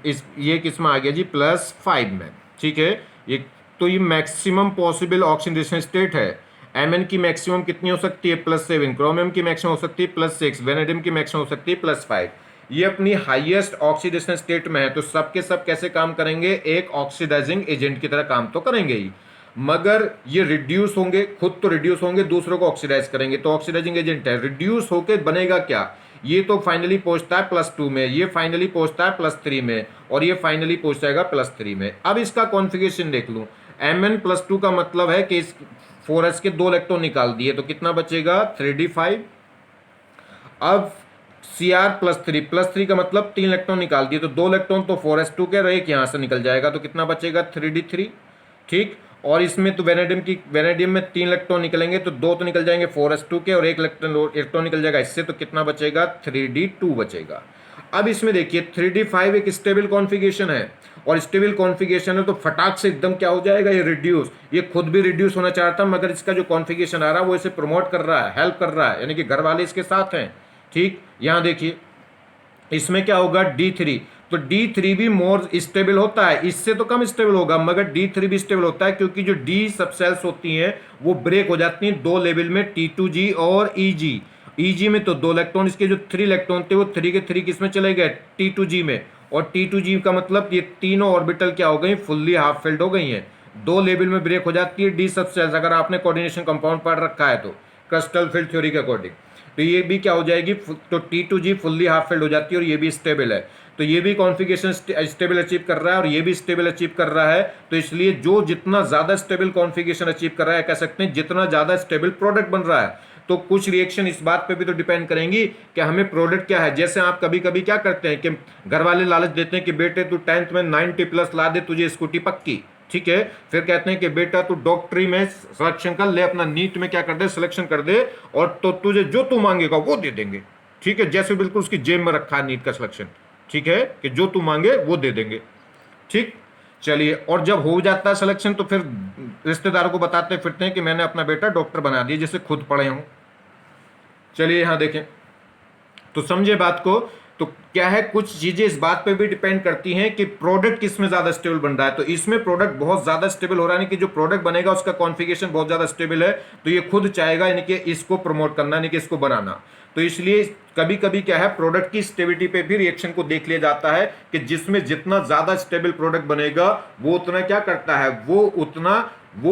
इस ये किस में आ गया जी, +5 में, ठीक है। ये तो ये मैक्सिमम पॉसिबल ऑक्सीडेशन स्टेट है। Mn की मैक्सिमम कितनी हो सकती है, +7। क्रोमियम की मैक्सिमम हो सकती है +6। वेनेडियम की मैक्सिमम हो सकती है +5। ये अपनी हाईएस्ट ऑक्सीडेशन स्टेट में है, तो सब के सब कैसे काम करेंगे, एक ऑक्सीडाइजिंग एजेंट की तरह काम तो करेंगे ही, मगर ये रिड्यूस होंगे, खुद तो रिड्यूस होंगे, दूसरों को ऑक्सीडाइज करेंगे, तो ऑक्सीडाइजिंग एजेंट है। रिड्यूस होके बनेगा क्या, ये तो फाइनली पहुंचता है +2 में, ये फाइनली पहुंचता है +3 में, और ये फाइनली पहुंच जाएगा +3 में। अब इसका कॉन्फ़िगरेशन देख लूं, Mn+2 का मतलब है कि इस 4s के 2 इलेक्ट्रॉन निकाल दिए, तो कितना बचेगा 3d5। अब Cr+3 का मतलब 3 इलेक्ट्रॉन निकाल दिए, तो 2 इलेक्ट्रॉन तो 4s2 के, और एक यहां से निकल जाएगा, तो कितना बचेगा 3d3, ठीक। और इसमें तो वेनेडियम में 3 इलेक्ट्रॉन निकलेंगे, तो 2 तो निकल जाएंगे 4s2 के, और एक इलेक्ट्रॉन निकल जाएगा इससे, तो कितना बचेगा 3d2 बचेगा। अब इसमें देखिए 3d5 एक स्टेबल कॉन्फ़िगरेशन है, और स्टेबल कॉन्फ़िगरेशन है तो फटाक से एकदम क्या हो जाएगा, ये रिड्यूस, ये खुद भी रिड्यूस होना चाहता, मगर इसका जो कॉन्फ़िगरेशन आ रहा है वो इसे प्रमोट कर रहा है, हेल्प कर रहा है, यानी कि घर वाले इसके साथ हैं, ठीक। यहां देखिए इसमें क्या होगा D3, तो D3 भी मोर स्टेबल होता है, इससे तो कम स्टेबल होगा, मगर D3 भी स्टेबल होता है, क्योंकि जो D सबसेल्स होती हैं वो ब्रेक हो जाती हैं दो लेवल में, T2G और EG में तो 2 इलेक्ट्रॉन, इसके जो 3 इलेक्ट्रॉन थे वो 3 के 3 किस में चले गए, T2G में, और T2G का मतलब ये तीनों ऑर्बिटल क्या हो गई, फुल्ली हाफ फिल्ड हो गई हैं, 2 लेवल में ब्रेक हो जाती है D सबसेल्स, अगर आपने कोऑर्डिनेशन कंपाउंड पढ़ रखा है तो क्रिस्टल फील्ड थ्योरी के अकॉर्डिंग, तो ये भी क्या हो जाएगी, तो T2G फुल्ली हाफ फिल्ड हो जाती है, और ये भी स्टेबल है, तो ये भी कॉन्फ़िगरेशन स्टेबल अचीव कर रहा है, और ये भी स्टेबल अचीव कर रहा है। तो इसलिए जो जितना ज़्यादा स्टेबल कॉन्फ़िगरेशन अचीव कर रहा है, कह सकते हैं जितना ज़्यादा स्टेबल प्रोडक्ट बन रहा है। तो कुछ रिएक्शन इस बात पे भी तो डिपेंड करेंगी कि हमें प्रोडक्ट क्या है। जैसे आप कभी कभी क्या करते हैं कि घर वाले लालच देते हैं कि बेटे तू 10th में 90+ ला दे, तुझे स्कूटी पक्की, ठीक है। फिर कहते हैं कि बेटा तू डॉक्टरी में सिलेक्शन कर ले, अपना नीट में क्या कर दे, सिलेक्शन कर दे, और तो तुझे जो तू मांगेगा वो दे देंगे, ठीक है। जैसे बिल्कुल उसकी जेब में रखा है नीट का सिलेक्शन, ठीक है, कि जो तू मांगे वो दे देंगे, ठीक। चलिए, और जब हो जाता है सिलेक्शन तो फिर रिश्तेदारों को बताते फिरते हैं कि मैंने अपना बेटा डॉक्टर बना दिया, जिसे खुद पढ़े हूं। चलिए यहां देखें, तो समझे बात को। तो क्या है, कुछ चीजें इस बात पे भी डिपेंड करती हैं कि प्रोडक्ट किस में ज्यादा स्टेबल बन रहा है। तो इसमें प्रोडक्ट बहुत ज्यादा स्टेबल हो रहा है, यानी कि जो प्रोडक्ट बनेगा उसका कॉन्फ़िगरेशन बहुत ज्यादा स्टेबल है, तो ये खुद चाहेगा यानी कि इसको प्रमोट करना, यानी कि इसको बनाना। तो इसलिए कभी कभी क्या है, प्रोडक्ट की स्टेबिलिटी पे भी रिएक्शन को देख लिया जाता है कि जिसमें जितना ज्यादा स्टेबल प्रोडक्ट बनेगा वो उतना क्या करता है, वो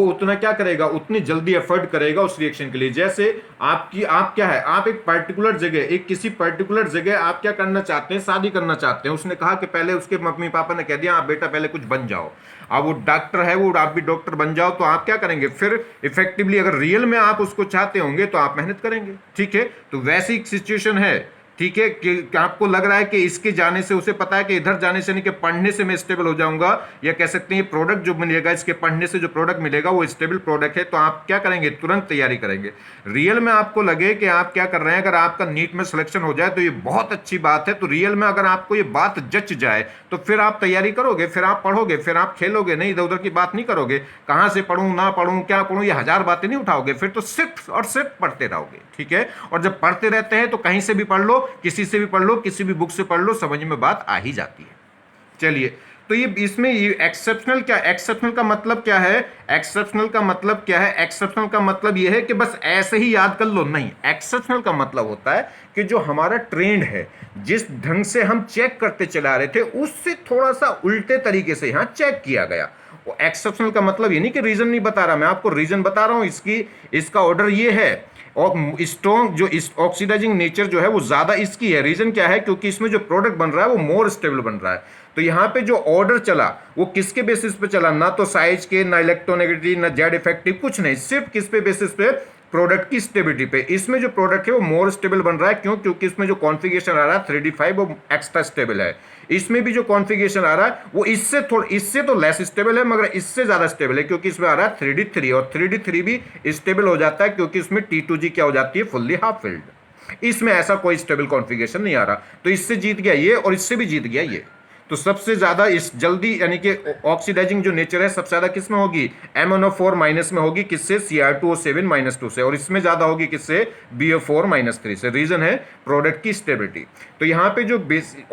उतना क्या करेगा, उतनी जल्दी एफर्ट करेगा उस रिएक्शन के लिए। जैसे आप क्या है, आप एक पर्टिकुलर जगह, एक किसी पर्टिकुलर जगह आप क्या करना चाहते हैं, शादी करना चाहते हैं। उसने कहा कि पहले, उसके मम्मी पापा ने कह दिया आप बेटा पहले कुछ बन जाओ, अब वो डॉक्टर है, वो आप भी डॉक्टर बन जाओ, तो आप क्या करेंगे फिर इफेक्टिवली, अगर रियल में आप उसको चाहते होंगे तो आप मेहनत करेंगे, ठीक है। तो वैसी एक सिचुएशन है, ठीक है, कि आपको लग रहा है कि इसके जाने से, उसे पता है कि इधर जाने से नहीं, कि पढ़ने से मैं स्टेबल हो जाऊंगा, या कह सकते हैं प्रोडक्ट जो मिलेगा, इसके पढ़ने से जो प्रोडक्ट मिलेगा वो स्टेबल प्रोडक्ट है, तो आप क्या करेंगे, तुरंत तैयारी करेंगे। रियल में आपको लगे कि आप क्या कर रहे हैं, अगर आपका नीट में सिलेक्शन हो जाए तो ये बहुत अच्छी बात है, तो रियल में अगर आपको ये बात जच जाए तो फिर आप तैयारी करोगे, फिर आप पढ़ोगे, फिर आप खेलोगे नहीं, इधर उधर की बात नहीं करोगे, कहां से पढ़ूं ना पढ़ूं क्या पढ़ूं, ये 1000 बातें नहीं उठाओगे, फिर तो सिर्फ और सिर्फ पढ़ते रहोगे, ठीक है। और जब पढ़ते रहते हैं तो कहीं से भी पढ़ लो, किसी से भी पढ़ लो, किसी भी बुक से पढ़ लो, समझ में बात आ ही जाती है। चलिए, तो ये इसमें ये एक्सेप्शनल क्या, एक्सेप्शनल का मतलब क्या है, एक्सेप्शनल का मतलब क्या है, एक्सेप्शनल का मतलब ये है कि बस ऐसे ही याद कर लो, नहीं। एक्सेप्शनल का मतलब होता है कि जो हमारा ट्रेंड है, जिस ढंग से हम चेक करते चला रहे थे, उससे थोड़ा सा उल्टे तरीके से यहां चेक किया गया। वो एक्सेप्शनल का मतलब ये नहीं कि रीजन नहीं बता रहा, मैं आपको रीजन बता रहा हूं, इसका ऑर्डर ये है, और स्ट्रॉन्ग जो ऑक्सीडाइजिंग नेचर जो है वो ज्यादा इसकी है। रीजन क्या है, क्योंकि इसमें जो प्रोडक्ट बन रहा है वो मोर स्टेबल बन रहा है। तो यहां पे जो ऑर्डर चला वो किसके बेसिस पे चला, ना तो साइज के, ना इलेक्ट्रोनेगेटिविटी, ना जेड इफेक्टिव, कुछ नहीं, सिर्फ किस पे बेसिस पे, प्रोडक्ट की स्टेबिलिटी पे। इसमें जो प्रोडक्ट है वो मोर स्टेबल बन रहा है, क्यों, क्योंकि इसमें जो कॉन्फ़िगरेशन आ रहा है 3d5 वो एक्स्ट्रा स्टेबल है। इसमें भी जो कॉन्फ़िगरेशन आ रहा है वो इससे तो लेस स्टेबल है, मगर इससे ज्यादा स्टेबल है, क्योंकि इसमें आ रहा है 3d3, और 3d3 भी स्टेबल हो जाता है क्योंकि इसमें T2G क्या हो जाती है, फुल्ली हाफ फिल्ड। इसमें ऐसा कोई स्टेबल कॉन्फ़िगरेशन नहीं आ रहा, तो इससे जीत गया ये और इससे भी जीत गया ये। तो सबसे ज़्यादा इस जल्दी यानी कि ऑक्सीडाइजिंग जो नेचर है सबसे ज़्यादा किस में होगी, MnO4 माइनस में होगी, किससे, Cr2O7 माइनस 2 से, और इसमें ज़्यादा होगी किससे, BO4 माइनस 3 से। रीज़न है प्रोडक्ट की स्टेबिलिटी। तो यहाँ पे जो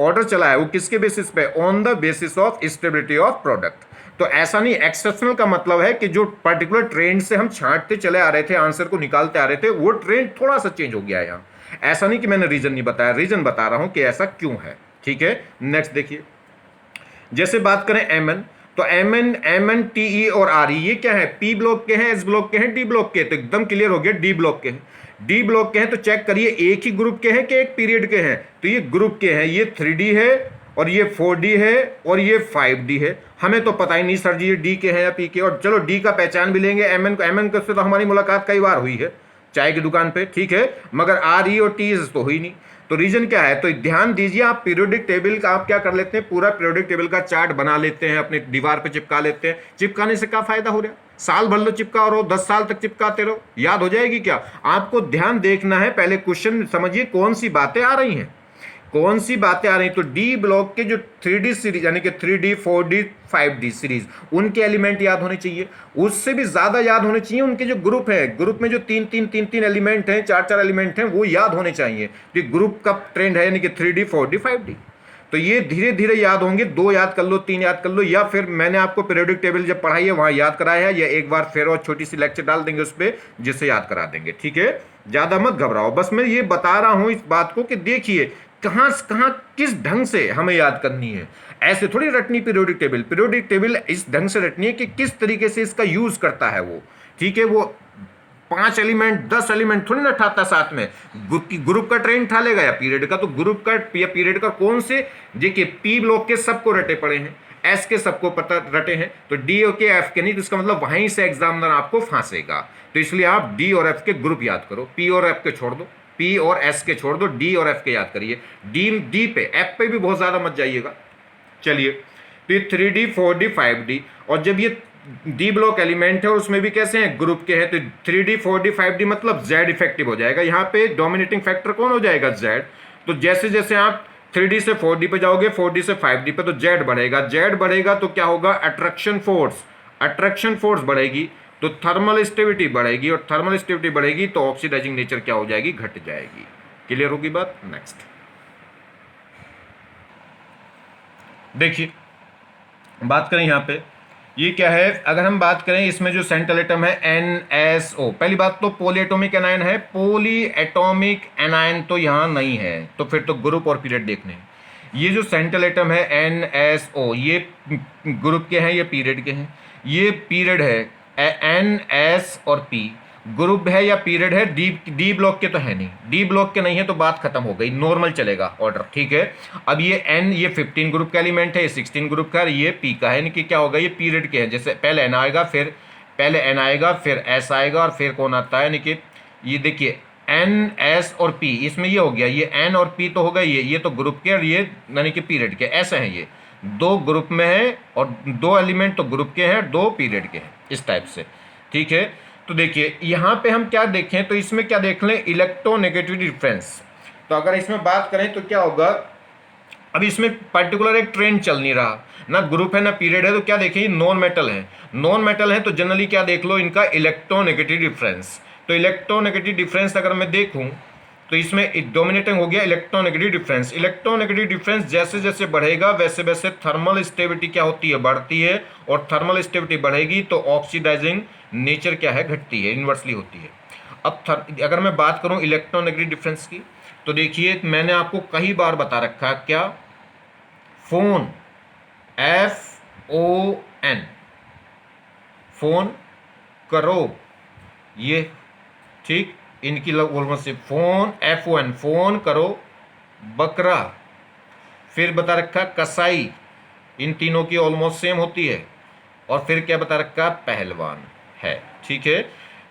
ऑर्डर चला है वो किसके बेसिस पे, on the basis of stability of product. तो ऐसा नहीं, एक्सेप्शनल का मतलब है कि जो पर्टिकुलर ट्रेंड से हम छांटते चले आ रहे थे, आंसर को निकालते आ रहे थे, वो ट्रेंड थोड़ा सा चेंज हो गया है यहाँ। ऐसा नहीं कि मैंने रीजन नहीं बताया, रीजन बता रहा हूं कि ऐसा क्यों है। ठीक है, नेक्स्ट देखिए, जैसे बात करें एमएन, तो एमएन टीई और आरई ये क्या है, पी ब्लॉक के हैं, एस ब्लॉक के हैं, डी ब्लॉक के, तो एकदम क्लियर हो गया डी ब्लॉक के हैं। डी ब्लॉक के हैं तो चेक करिए एक ही ग्रुप के हैं कि एक पीरियड के हैं, तो ये ग्रुप के हैं, ये 3D है और ये 4D है और ये 5D है। हमें तो पता ही नहीं सर जी ये डी के हैं या पी के, और चलो डी का पहचान भी लेंगे, एमएन को, एमएन से तो हमारी मुलाकात कई बार हुई है चाय की दुकान पे, ठीक है, मगर आर ई और टी तो हुई नहीं। तो रीजन क्या है, तो ध्यान दीजिए, आप पीरियोडिक टेबल का आप क्या कर लेते हैं, पूरा पीरियोडिक टेबल का चार्ट बना लेते हैं, अपने दीवार पे चिपका लेते हैं। चिपकाने से क्या फायदा हो रहा है, साल भर लो चिपका रहो, 10 साल तक चिपकाते रहो, याद हो जाएगी क्या। आपको ध्यान देखना है, पहले क्वेश्चन समझिए कौन सी बातें आ रही हैं, कौन सी बातें आ रही। तो डी ब्लॉक के जो 3D सीरीज यानी कि 3D 4D 5D सीरीज, उनके एलिमेंट याद होने चाहिए, उससे भी ज्यादा याद होने चाहिए उनके जो ग्रुप है, ग्रुप में जो तीन एलिमेंट हैं, चार एलिमेंट हैं, वो याद होने चाहिए। तो ग्रुप का ट्रेंड है यानी कि 3D 4D 5D, तो ये धीरे धीरे याद होंगे, 2 याद कर लो, 3 याद कर लो, या फिर मैंने आपको पीरियोडिक टेबल जब पढ़ाई है वहां याद कराया है, या एक बार फिर और छोटी सी लेक्चर डाल देंगे उस पर जिससे याद करा देंगे। ठीक है, ज्यादा मत घबराओ, बस मैं ये बता रहा हूं इस बात को कि देखिए कहां कहां किस ढंग से हमें याद करनी है। ऐसे थोड़ी रटनी पीरियोडिक टेबल, पीरियोडिक टेबल इस ढंग से रटनी है कि किस तरीके से इसका यूज करता है वो। ठीक है, वो 5 एलिमेंट 10 एलिमेंट थोड़ी ना उठाता साथ में, ग्रुप का ट्रेंड उठा लेगा या पीरियड का, तो ग्रुप का या पीरियड का कौन से, देखिए पी ब्लॉक के सबको रटे पड़े हैं, एस के सबको पता रटे हैं, तो डी के एफ के नहीं, तो इसका मतलब वहीं से एग्जामिनर आपको फांसेगा। तो इसलिए आप डी और एफ के ग्रुप याद करो, पी और एफ के छोड़ दो, पी और एस के छोड़ दो, डी और एफ के याद करिए। डी पे, एफ पे भी बहुत ज्यादा मत जाइएगा। चलिए, तो ये 3D 4D 5D, और जब ये डी ब्लॉक एलिमेंट है और उसमें भी कैसे हैं, ग्रुप के हैं, तो 3D 4D 5D मतलब Z इफेक्टिव हो जाएगा, यहाँ पे डोमिनेटिंग फैक्टर कौन हो जाएगा, Z। तो जैसे जैसे आप 3D से 4D पे जाओगे, 4D से 5D पे, तो Z बढ़ेगा, Z बढ़ेगा तो क्या होगा, अट्रैक्शन फोर्स, अट्रैक्शन फोर्स बढ़ेगी तो थर्मल स्टेबिलिटी बढ़ेगी, और थर्मल स्टेबिलिटी बढ़ेगी तो ऑक्सीडाइजिंग नेचर क्या हो जाएगी, घट जाएगी। क्लियर होगी बात। नेक्स्ट देखिए, बात करें यहाँ पे, ये क्या है, अगर हम बात करें इसमें जो सेंट्रल एटम है NSO, पहली बात तो पॉली एटॉमिक एनायन है, पॉली एटॉमिक एनायन तो यहाँ नहीं है, तो फिर तो ग्रुप और पीरियड देखने हैं। ये जो सेंट्रल एटम है NSO, ये ग्रुप के हैं, ये पीरियड के हैं, ये पीरियड है NS और P, ग्रुप है या पीरियड है, डी ब्लॉक के तो है नहीं, डी ब्लॉक के नहीं है तो बात खत्म हो गई, नॉर्मल चलेगा ऑर्डर। ठीक है, अब ये N, ये 15 ग्रुप का एलिमेंट है, ये 16 ग्रुप का, ये P का है, यानी कि क्या होगा, ये पीरियड के हैं, जैसे पहले N आएगा, फिर पहले N आएगा, फिर S आएगा, और फिर कौन आता है, यानी कि ये देखिए N S और P, इसमें ये हो गया, ये N और P तो होगा, ये तो ग्रुप के और ये यानी कि पीरियड के, ऐसे हैं, ये 2 ग्रुप में है और 2 एलिमेंट तो ग्रुप के हैं, 2 पीरियड के हैं, इस टाइप से। ठीक है, तो देखिए यहाँ पे हम क्या देखें, तो इसमें क्या देख लें, इलेक्ट्रोनेगेटिविटी डिफरेंस। तो अगर इसमें बात करें तो क्या होगा, अब इसमें पर्टिकुलर एक ट्रेंड चल नहीं रहा, ना ग्रुप है ना पीरियड है, तो क्या देखें, नॉन मेटल है, नॉन मेटल है, तो जनरली क्या देख लो, इनका इलेक्ट्रोनेगेटिव डिफरेंस। तो इलेक्ट्रोनेगेटिव डिफरेंस अगर मैं देखूं तो इसमें डोमिनेटिंग हो गया इलेक्ट्रोनेगेटिव डिफरेंस। इलेक्ट्रोनेगेटिव डिफरेंस जैसे जैसे बढ़ेगा वैसे वैसे थर्मल स्टेबिलिटी क्या होती है, बढ़ती है, और थर्मल स्टेबिलिटी बढ़ेगी तो ऑक्सीडाइजिंग नेचर क्या है, घटती है, इन्वर्सली होती है। अब अगर मैं बात करूं इलेक्ट्रोनेगेटिव डिफरेंस की, तो देखिए मैंने आपको कई बार बता रखा, क्या, फोन, FON, फोन करो, ये ठीक, इनकी ऑलमोस्ट से फोन, FON, फोन करो, बकरा, फिर बता रखा कसाई, इन तीनों की ऑलमोस्ट सेम होती है, और फिर क्या बता रखा, पहलवान है। ठीक है,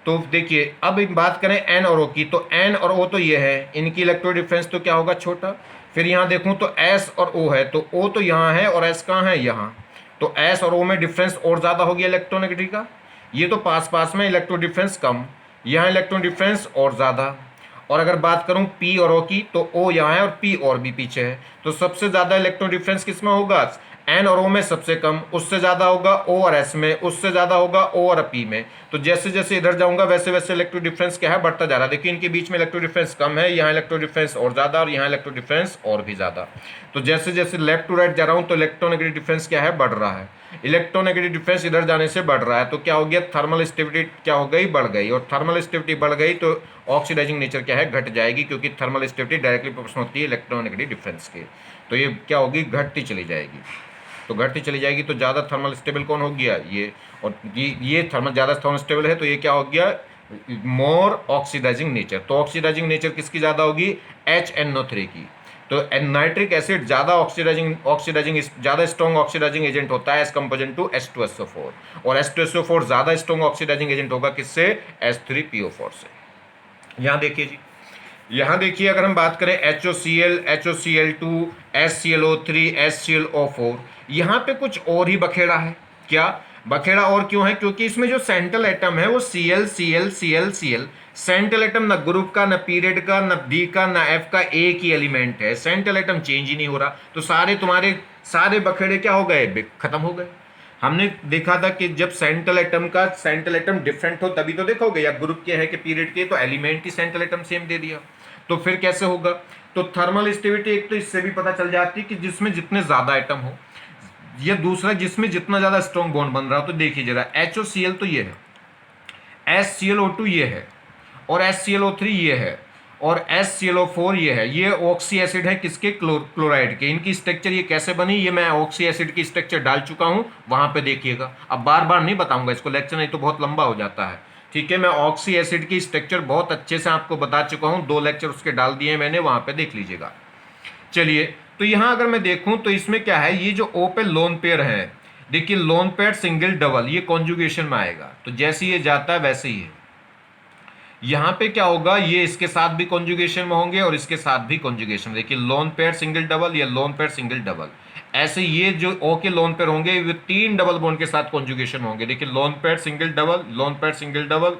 तो देखिए अब एक बात करें N और O की, तो N और O तो ये है, इनकी इलेक्ट्रो डिफरेंस तो क्या होगा, छोटा। फिर यहाँ देखूँ तो S और O है, तो O तो यहाँ है और S कहाँ है, यहाँ, तो S और O में डिफरेंस और ज़्यादा हो गया इलेक्ट्रोनेगेटिव का, ये तो पास पास में, इलेक्ट्रो डिफरेंस कम, यहाँ इलेक्ट्रॉन डिफरेंस और ज़्यादा। और अगर बात करूं पी और ओ की, तो ओ यहाँ है और पी और भी पीछे है। तो सबसे ज्यादा इलेक्ट्रॉन डिफरेंस किसमें होगा? एन और ओ में सबसे कम, उससे ज्यादा होगा ओ और एस में, उससे ज्यादा होगा ओ और पी में। तो जैसे जैसे इधर जाऊंगा वैसे वैसे इलेक्ट्रो डिफरेंस क्या है? बढ़ता जा रहा है। देखिए इनके बीच में इलेक्ट्रो डिफरेंस कम है, यहाँ इलेक्ट्रो डिफरेंस और ज्यादा, और यहाँ इलेक्ट्रो डिफरेंस और भी ज्यादा। तो जैसे जैसे लेफ्ट टू राइट जा रहा हूं तो इलेक्ट्रोनेगेटिव डिफरेंस क्या है? बढ़ रहा है। इलेक्ट्रोनेगेटिव डिफरेंस इधर जाने से बढ़ रहा है, तो क्या हो गया? थर्मल स्टेबिलिटी क्या हो गई? बढ़ गई। और थर्मल स्टेबिलिटी बढ़ गई तो ऑक्सीडाइजिंग नेचर क्या है? घट जाएगी, क्योंकि थर्मल स्टेबिलिटी डायरेक्टली प्रोपोर्शनल होती है इलेक्ट्रोनेगेटिव डिफरेंस के। तो ये क्या होगी? घटती चली जाएगी। तो घटती चली जाएगी तो ज़्यादा थर्मल स्टेबल कौन हो गया? ये। और ये थर्मल ज़्यादा थर्मल स्टेबल है तो ये क्या हो गया? मोर ऑक्सीडाइजिंग नेचर। तो ऑक्सीडाइजिंग नेचर किसकी ज़्यादा होगी? HNO3 की। तो नाइट्रिक एसिड ज़्यादा ऑक्सीडाइजिंग ज़्यादा स्ट्रॉन्ग ऑक्सीडाइजिंग एजेंट होता है एज कंपेरिजन टू H2SO4। और H2SO4 ज़्यादा स्ट्रॉन्ग ऑक्सीडाइजिंग एजेंट होगा किससे? H3PO4 से। यहाँ देखिए जी, यहाँ देखिए अगर हम बात करें HOCl, HOCl2, HClO3, HClO4, यहाँ पे कुछ और ही बखेड़ा है। क्या बखेड़ा और क्यों है? क्योंकि इसमें जो सेंट्रल एटम है वो Cl सेंट्रल एटम ना ग्रुप का, ना पीरियड का, ना डी का, ना एफ का, एक ही एलिमेंट है। सेंट्रल एटम चेंज ही नहीं हो रहा, तो सारे तुम्हारे सारे बखेड़े क्या हो गए? खत्म हो गए। हमने देखा था कि जब सेंट्रल एटम डिफरेंट हो तभी तो देखोगे, या ग्रुप के है कि पीरियड के, तो एलिमेंट ही सेंट्रल एटम सेम दे दिया, तो फिर कैसे होगा? तो थर्मल स्टेबिलिटी एक तो इससे भी पता चल जाती है कि जिसमें जितने ज्यादा एटम हो, या दूसरा जिसमें जितना ज्यादा स्ट्रॉन्ग बॉन्ड बन रहा हो। तो देखिए जरा, HOCl तो ये है, HClO2 ये है, और HClO3 ये है, और HClO4 ये है। ये ऑक्सी एसिड है किसके? क्लोराइड के। इनकी स्ट्रक्चर ये कैसे बनी, ये मैं ऑक्सी एसिड की स्ट्रक्चर डाल चुका हूं, वहां पे देखिएगा। अब बार बार नहीं बताऊंगा इसको, लेक्चर नहीं तो बहुत लंबा हो जाता है। ठीक है, मैं ऑक्सी एसिड की स्ट्रक्चर बहुत अच्छे से आपको बता चुका हूं, 2 लेक्चर उसके डाल दिए मैंने, वहां पे देख लीजिएगा। चलिए, तो यहां अगर मैं देखूं तो इसमें क्या है? ये जो ओ पे लोन पेयर है, देखिए लोन पेयर सिंगल डबल, ये कॉन्जुगेशन में आएगा। तो जैसे ये जाता है वैसे ही है। यहां पे क्या होगा? ये इसके साथ भी कॉन्जुगेशन में होंगे और इसके साथ भी कॉन्जुगेशन। देखिए लोन पेयर सिंगल डबल, या लोन पेयर सिंगल डबल। ऐसे ये जो ओ के लोन पेयर होंगे वे 3 डबल बॉन्ड के साथ कॉन्जुगेशन होंगे। देखिए lone pair single double, lone pair single double,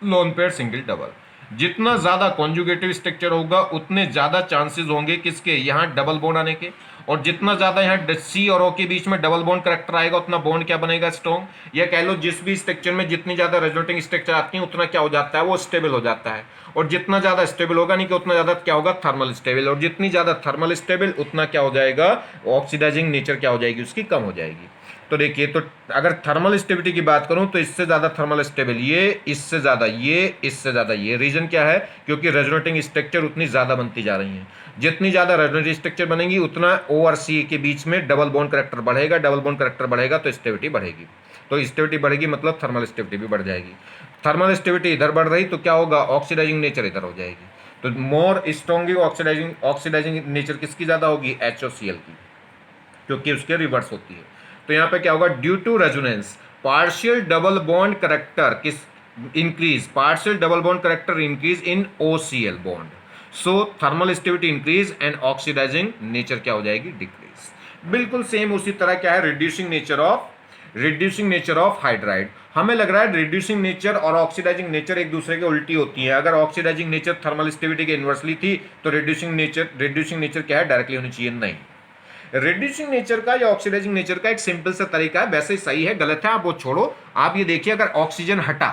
lone pair single double. जितना ज्यादा कॉन्जुगेटिव स्ट्रक्चर होगा उतने ज्यादा चांसेस होंगे किसके? यहाँ डबल बॉन्ड आने के। और जितना ज्यादा यहाँ सी और ओ के बीच में डबल बॉन्ड करेक्टर आएगा उतना बॉन्ड क्या बनेगा? स्ट्रॉन्ग। या कह लो जिस भी स्ट्रक्चर में जितनी ज्यादा रेजोनेटिंग स्ट्रक्चर आती है उतना क्या हो जाता है? वो स्टेबल हो जाता है। और जितना ज्यादा स्टेबल होगा नहीं कि उतना ज्यादा क्या होगा? Thermal stable. और जितनी ज्यादा थर्मल स्टेबल उतना क्या हो जाएगा? ऑक्सीडाइजिंग नेचर क्या हो जाएगी? उसकी कम हो जाएगी। तो देखिए, तो अगर थर्मल स्टेबिलिटी की बात करूं तो इससे ज्यादा थर्मल स्टेबल ये, इससे ज्यादा ये, इससे ज्यादा ये। रीजन क्या है? क्योंकि रेजोनेटिंग स्ट्रक्चर उतनी ज्यादा बनती जा रही है। जितनी ज्यादा रेजोनेटिंग स्ट्रक्चर बनेगी उतना ओ और सी के बीच में डबल बॉन्ड करेक्टर बढ़ेगा, डबल बॉन्ड करेक्टर बढ़ेगा तो स्टेबिलिटी बढ़ेगी। तो स्टेबिलिटी बढ़ेगी मतलब थर्मल स्टेबिलिटी भी बढ़ जाएगी। थर्मल स्टेबिलिटी इधर बढ़ रही तो क्या होगा? ऑक्सीडाइजिंग नेचर इधर हो जाएगी। तो मोर स्ट्रॉन्गली ऑक्सीडाइजिंग नेचर किसकी ज्यादा होगी? HOCl की, क्योंकि उसके रिवर्स होती है। तो यहां पे क्या होगा? Due to resonance partial double bond character किस increase, partial double bond character increase in OCl bond, so thermal stability increase and oxidising nature क्या हो जाएगी? डिक्रीज। बिल्कुल सेम उसी तरह क्या है? Reducing nature of hydride. हमें लग रहा है रिड्यूसिंग नेचर और ऑक्सीडाइजिंग नेचर एक दूसरे के उल्टी होती है। अगर ऑक्सीडाइजिंग नेचर थर्मल स्टेबिलिटी के इनवर्सली थी तो रिड्यूसिंग नेचर क्या है? डायरेक्टली होनी चाहिए। नहीं, रिड्यूसिंग नेचर का या ऑक्सीडाइजिंग नेचर का एक सिंपल सा तरीका है, वैसे ही सही है गलत है आप वो छोड़ो। आप ये देखिए, अगर ऑक्सीजन हटा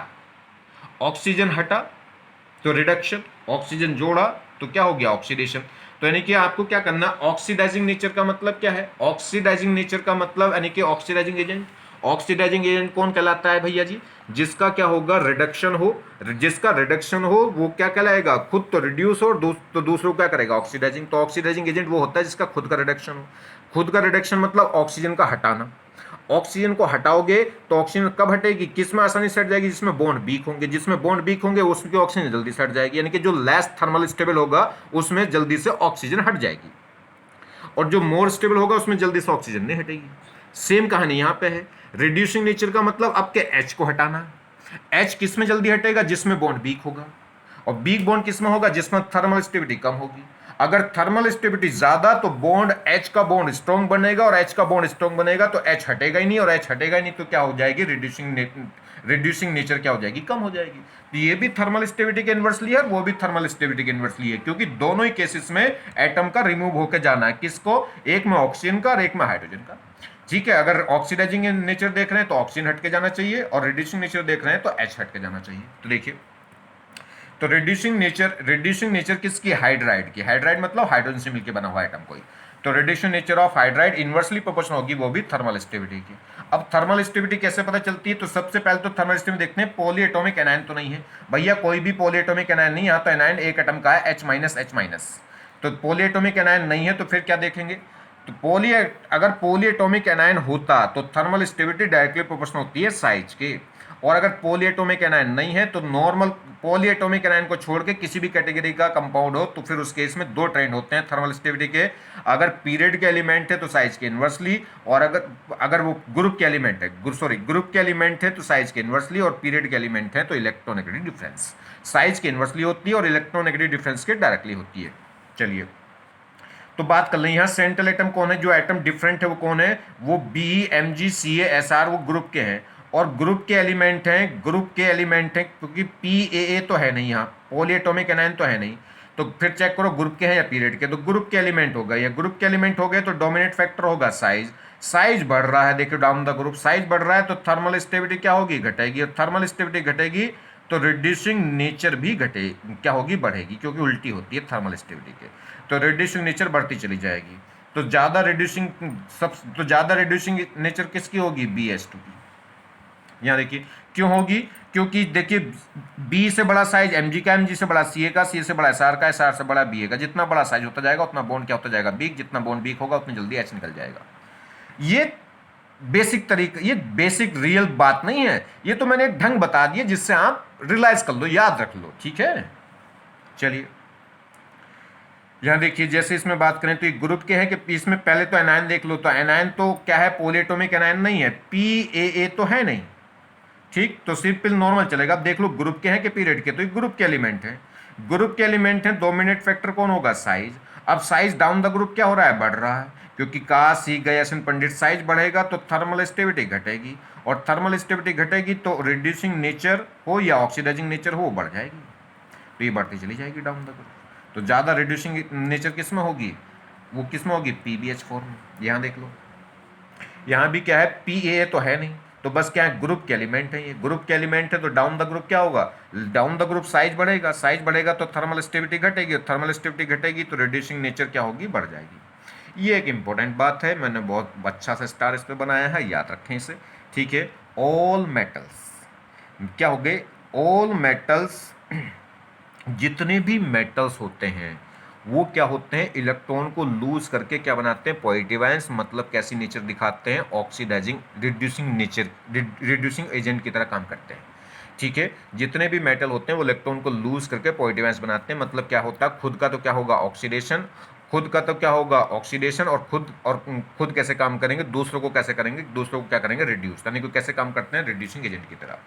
तो रिडक्शन, ऑक्सीजन जोड़ा तो क्या हो गया? ऑक्सीडेशन। तो यानी कि आपको क्या करना? ऑक्सीडाइजिंग नेचर का मतलब क्या है? ऑक्सीडाइजिंग नेचर का मतलब यानी कि ऑक्सीडाइजिंग एजेंट। ऑक्सीडाइजिंग एजेंट कौन कहलाता है भैया जी? जिसका क्या होगा? रिडक्शन हो। जिसका रिडक्शन हो वो क्या कहलाएगा? खुद तो रिड्यूस हो, तो दूसरों क्या करेगा? ऑक्सीडाइजिंग। तो ऑक्सीडाइजिंग एजेंट वो होता है जिसका खुद का रिडक्शन हो। खुद का रिडक्शन मतलब ऑक्सीजन का हटाना। ऑक्सीजन को हटाओगे तो ऑक्सीजन कब हटेगी? किस में आसानी से हट जाएगी? जिसमें बॉन्ड वीक होंगे। जिसमें बॉन्ड वीक होंगे उसकी ऑक्सीजन जल्दी से हट जाएगी, यानी कि जो लेस थर्मल स्टेबल होगा उसमें जल्दी से ऑक्सीजन हट जाएगी, और जो मोर स्टेबल होगा उसमें जल्दी से ऑक्सीजन नहीं हटेगी। सेम कहानी यहां पे है। रिड्यूसिंग नेचर का मतलब आपके H को हटाना। H किस में जल्दी हटेगा? जिसमें बॉन्ड वीक होगा। और वीक बॉन्ड किस में होगा? जिसमें थर्मल स्टेबिलिटी कम होगी। अगर थर्मल स्टेबिलिटी ज्यादा तो बॉन्ड H का बॉन्ड स्ट्रॉन्ग बनेगा, और H का बॉन्ड स्ट्रॉन्ग बनेगा तो H हटेगा ही नहीं, और H हटेगा ही नहीं तो क्या हो जाएगी? रिड्यूसिंग नेचर क्या हो जाएगी, कम हो जाएगी। तो ये भी थर्मल स्टेबिलिटी के इन्वर्सली है, वो भी थर्मल स्टेबिलिटी के इन्वर्सली है, क्योंकि दोनों ही केसेस में एटम का रिमूव होकर जाना है। किसको, एक में ऑक्सीजन का और एक में हाइड्रोजन का। ठीक है, अगर ऑक्सीडाइजिंग नेचर देख रहे हैं तो ऑक्सीजन हट के जाना चाहिए, और रिड्यूसिंग नेचर देख रहे हैं तो एच हट के जाना चाहिए। तो देखिए, तो रिड्यूसिंग नेचर किसकी, हाइड्राइड की। हाइड्राइड मतलब हाइड्रोजन से मिलकर बना हुआ एटम कोई। तो reducing nature of hydride inversely proportional होगी, वो भी थर्मल स्टेबिलिटी की। अब थर्मल स्टेबिलिटी कैसे पता चलती है, तो सबसे पहले तो थर्मल स्टेबिलिटी देखते हैं पॉलीएटॉमिक एनायन तो नहीं है। भैया कोई भी पॉलीएटॉमिक एनायन नहीं, यहाँ तो एनायन एक एटम का है, H-H-। तो पॉलीएटॉमिक एनायन नहीं है तो फिर क्या देखेंगे, तो अगर पॉलीएटॉमिक एनायन होता तो थर्मल स्टेबिलिटी डायरेक्टली प्रोपोर्शनल होती है साइज के। और अगर पॉलीएटॉमिक एनायन नहीं है तो नॉर्मल पॉलीएटॉमिक एनायन को छोड़ के किसी भी कैटेगरी का कंपाउंड हो तो फिर उस केस में दो ट्रेंड होते हैं थर्मल स्टेबिलिटी के। अगर पीरियड के एलिमेंट है तो साइज के इन्वर्सली, और अगर वो ग्रुप के एलिमेंट है, ग्रुप के एलिमेंट है तो साइज के इन्वर्सली, और पीरियड के एलिमेंट है तो इलेक्ट्रोनेगेटिव डिफरेंस साइज के इन्वर्सली होती है और इलेक्ट्रोनेगेटिव डिफरेंस के डायरेक्टली होती है। चलिए तो बात कर लें, यहाँ सेंट्रल एटम कौन है, जो एटम डिफरेंट है वो कौन है, वो BeMgCa वो ग्रुप के हैं, और ग्रुप के एलिमेंट हैं, क्योंकि PAA तो है नहीं, यहाँ पॉलीएटॉमिक एनायन तो है नहीं। तो फिर चेक करो ग्रुप के हैं या पीरियड के, तो ग्रुप के एलिमेंट हो गए, या ग्रुप के एलिमेंट हो गए तो डोमिनेट फैक्टर होगा साइज बढ़ रहा है, देखिए डाउन द ग्रुप साइज बढ़ रहा है तो थर्मल स्टेबिलिटी क्या होगी, घटेगी, और थर्मल स्टेबिलिटी घटेगी तो रिड्यूसिंग नेचर भी क्या होगी, बढ़ेगी, क्योंकि उल्टी होती है थर्मल स्टेबिलिटी के। तो रिड्यूसिंग नेचर बढ़ती चली जाएगी। तो ज़्यादा रिड्यूसिंग नेचर किसकी होगी, BH2 की। यहाँ देखिए क्यों होगी, क्योंकि देखिए B से बड़ा साइज Mg का, Mg से बड़ा Ca का, Ca से बड़ा Sr का, Sr से बड़ा Ba का। जितना बड़ा साइज होता जाएगा उतना बॉन्ड क्या होता जाएगा, वीक, जितना बॉन्ड वीक होगा उतनी जल्दी H निकल जाएगा। ये बेसिक तरीका, ये बेसिक रियल बात नहीं है, ये तो मैंने ढंग बता दिया जिससे आप रियलाइज कर लो, याद रख लो, ठीक है। चलिए यहां देखिए, जैसे इसमें बात करें तो ये ग्रुप के हैं कि इसमें पहले तो एनायन देख लो, तो एनायन तो क्या है, पॉलीएटॉमिक एनायन नहीं है, PAA तो है नहीं, ठीक, तो सिर्फ पिल नॉर्मल चलेगा। अब देख लो ग्रुप के हैं कि पीरियड के, तो ये ग्रुप के एलिमेंट है, डोमिनेट फैक्टर कौन होगा, साइज। अब साइज डाउन द ग्रुप क्या हो रहा है, बढ़ रहा है, क्योंकि सी गयासन पंडित साइज बढ़ेगा तो थर्मल स्टेबिलिटी घटेगी, और थर्मल स्टेबिलिटी घटेगी तो रिड्यूसिंग नेचर हो या ऑक्सीडाइजिंग नेचर हो बढ़ जाएगी, तो ये बढ़ती चली जाएगी डाउन द ग्रुप। तो ज़्यादा रिड्यूसिंग नेचर किस में होगी, वो किस में होगी, PbH4 में। यहाँ देख लो, यहाँ भी क्या है, PAA तो है नहीं, तो बस क्या है, ग्रुप के एलिमेंट है, ये ग्रुप के एलिमेंट है तो डाउन द ग्रुप क्या होगा, डाउन द ग्रुप साइज बढ़ेगा तो थर्मल स्टेबिलिटी घटेगी, और थर्मल स्टेबिलिटी घटेगी तो रिड्यूसिंग नेचर क्या होगी, बढ़ जाएगी। ये एक इंपॉर्टेंट बात है, मैंने बहुत अच्छा सा स्टार इस पर बनाया है, याद रखें इसे, ठीक है। ऑल मेटल्स क्या हो गए, ऑल मेटल्स, जितने भी मेटल्स होते हैं वो क्या होते हैं, इलेक्ट्रॉन को लूज करके क्या बनाते हैं, पॉजिटिव आयंस, मतलब कैसी नेचर दिखाते हैं, ऑक्सीडाइजिंग रिड्यूसिंग एजेंट की तरह काम करते हैं, ठीक है। जितने भी मेटल होते हैं वो इलेक्ट्रॉन को लूज करके पॉजिटिव आयंस बनाते हैं, मतलब क्या होता है, खुद का तो क्या होगा, ऑक्सीडेशन, और खुद कैसे काम करेंगे, दूसरों को कैसे करेंगे, दूसरों को क्या करेंगे, रिड्यूस, यानी कि कैसे काम करते हैं, रिड्यूसिंग एजेंट की तरह।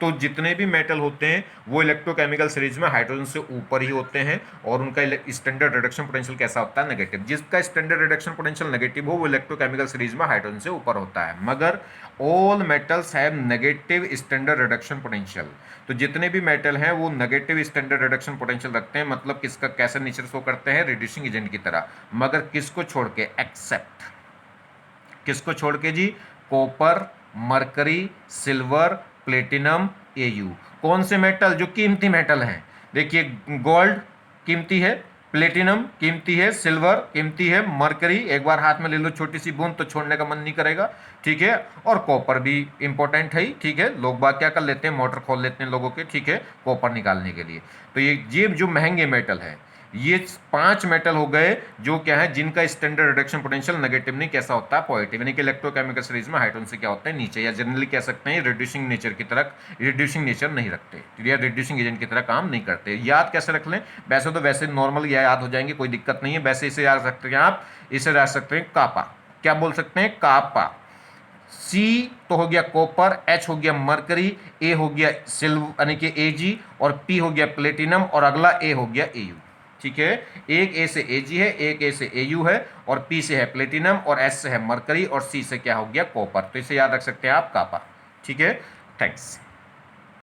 तो जितने भी मेटल होते हैं वो इलेक्ट्रोकेमिकल सीरीज में हाइड्रोजन से ऊपर ही होते हैं, और उनका स्टैंडर्ड रिडक्शन पोटेंशियल कैसा होता है, नेगेटिव। जिसका स्टैंडर्ड रिडक्शन पोटेंशियल नेगेटिव हो वो इलेक्ट्रोकेमिकल सीरीज में हाइड्रोजन से ऊपर होता है, मगर all metals have negative standard reduction potential. तो जितने भी मेटल हैं वो नेगेटिव स्टैंडर्ड रिडक्शन पोटेंशियल रखते हैं, मतलब किसका कैसे नेचर शो करते हैं, रिड्यूसिंग एजेंट की तरह, मगर किसको छोड़ के, एक्सेप्ट किसको छोड़ के जी, copper, mercury, silver, platinum, Au। कौन से मेटल, जो कीमती मेटल हैं, देखिए गोल्ड कीमती है, प्लेटिनम कीमती है, सिल्वर कीमती है, मरकरी एक बार हाथ में ले लो छोटी सी बूंद तो छोड़ने का मन नहीं करेगा, ठीक है, और कॉपर भी इंपॉर्टेंट है, ठीक है। लोग बात क्या कर लेते हैं, मोटर खोल लेते हैं लोगों के, ठीक है, कॉपर निकालने के लिए। तो ये जो महंगे मेटल है, ये 5 मेटल हो गए जो क्या है, जिनका स्टैंडर्ड रिडक्शन पोटेंशियल नेगेटिव नहीं, कैसा होता है, पॉजिटिव, यानी कि इलेक्ट्रोकेमिकल सीरीज में हाइड्रोजन से क्या होता है, नीचे, या जनरली कह सकते हैं रिड्यूसिंग नेचर की तरह, रिड्यूसिंग नेचर नहीं रखते, या रिड्यूसिंग एजेंट की तरह काम नहीं करते। याद कैसे रख लें, वैसे तो वैसे नॉर्मल याद हो जाएंगे, कोई दिक्कत नहीं है। वैसे इसे याद सकते हैं आप, इसे याद सकते हैं कापा, क्या बोल सकते हैं, कापा। C तो हो गया कॉपर, H हो गया मरकरी, A हो गया सिल्वर यानी कि Ag, और P हो गया प्लेटिनम, और अगला A हो गया Au, ठीक है। एक A से Ag है, एक A से Au है, और P से है प्लेटिनम, और S से है मरकरी, और C से क्या हो गया, कॉपर। तो इसे याद रख सकते हैं आप, कापा, ठीक है। थैंक्स।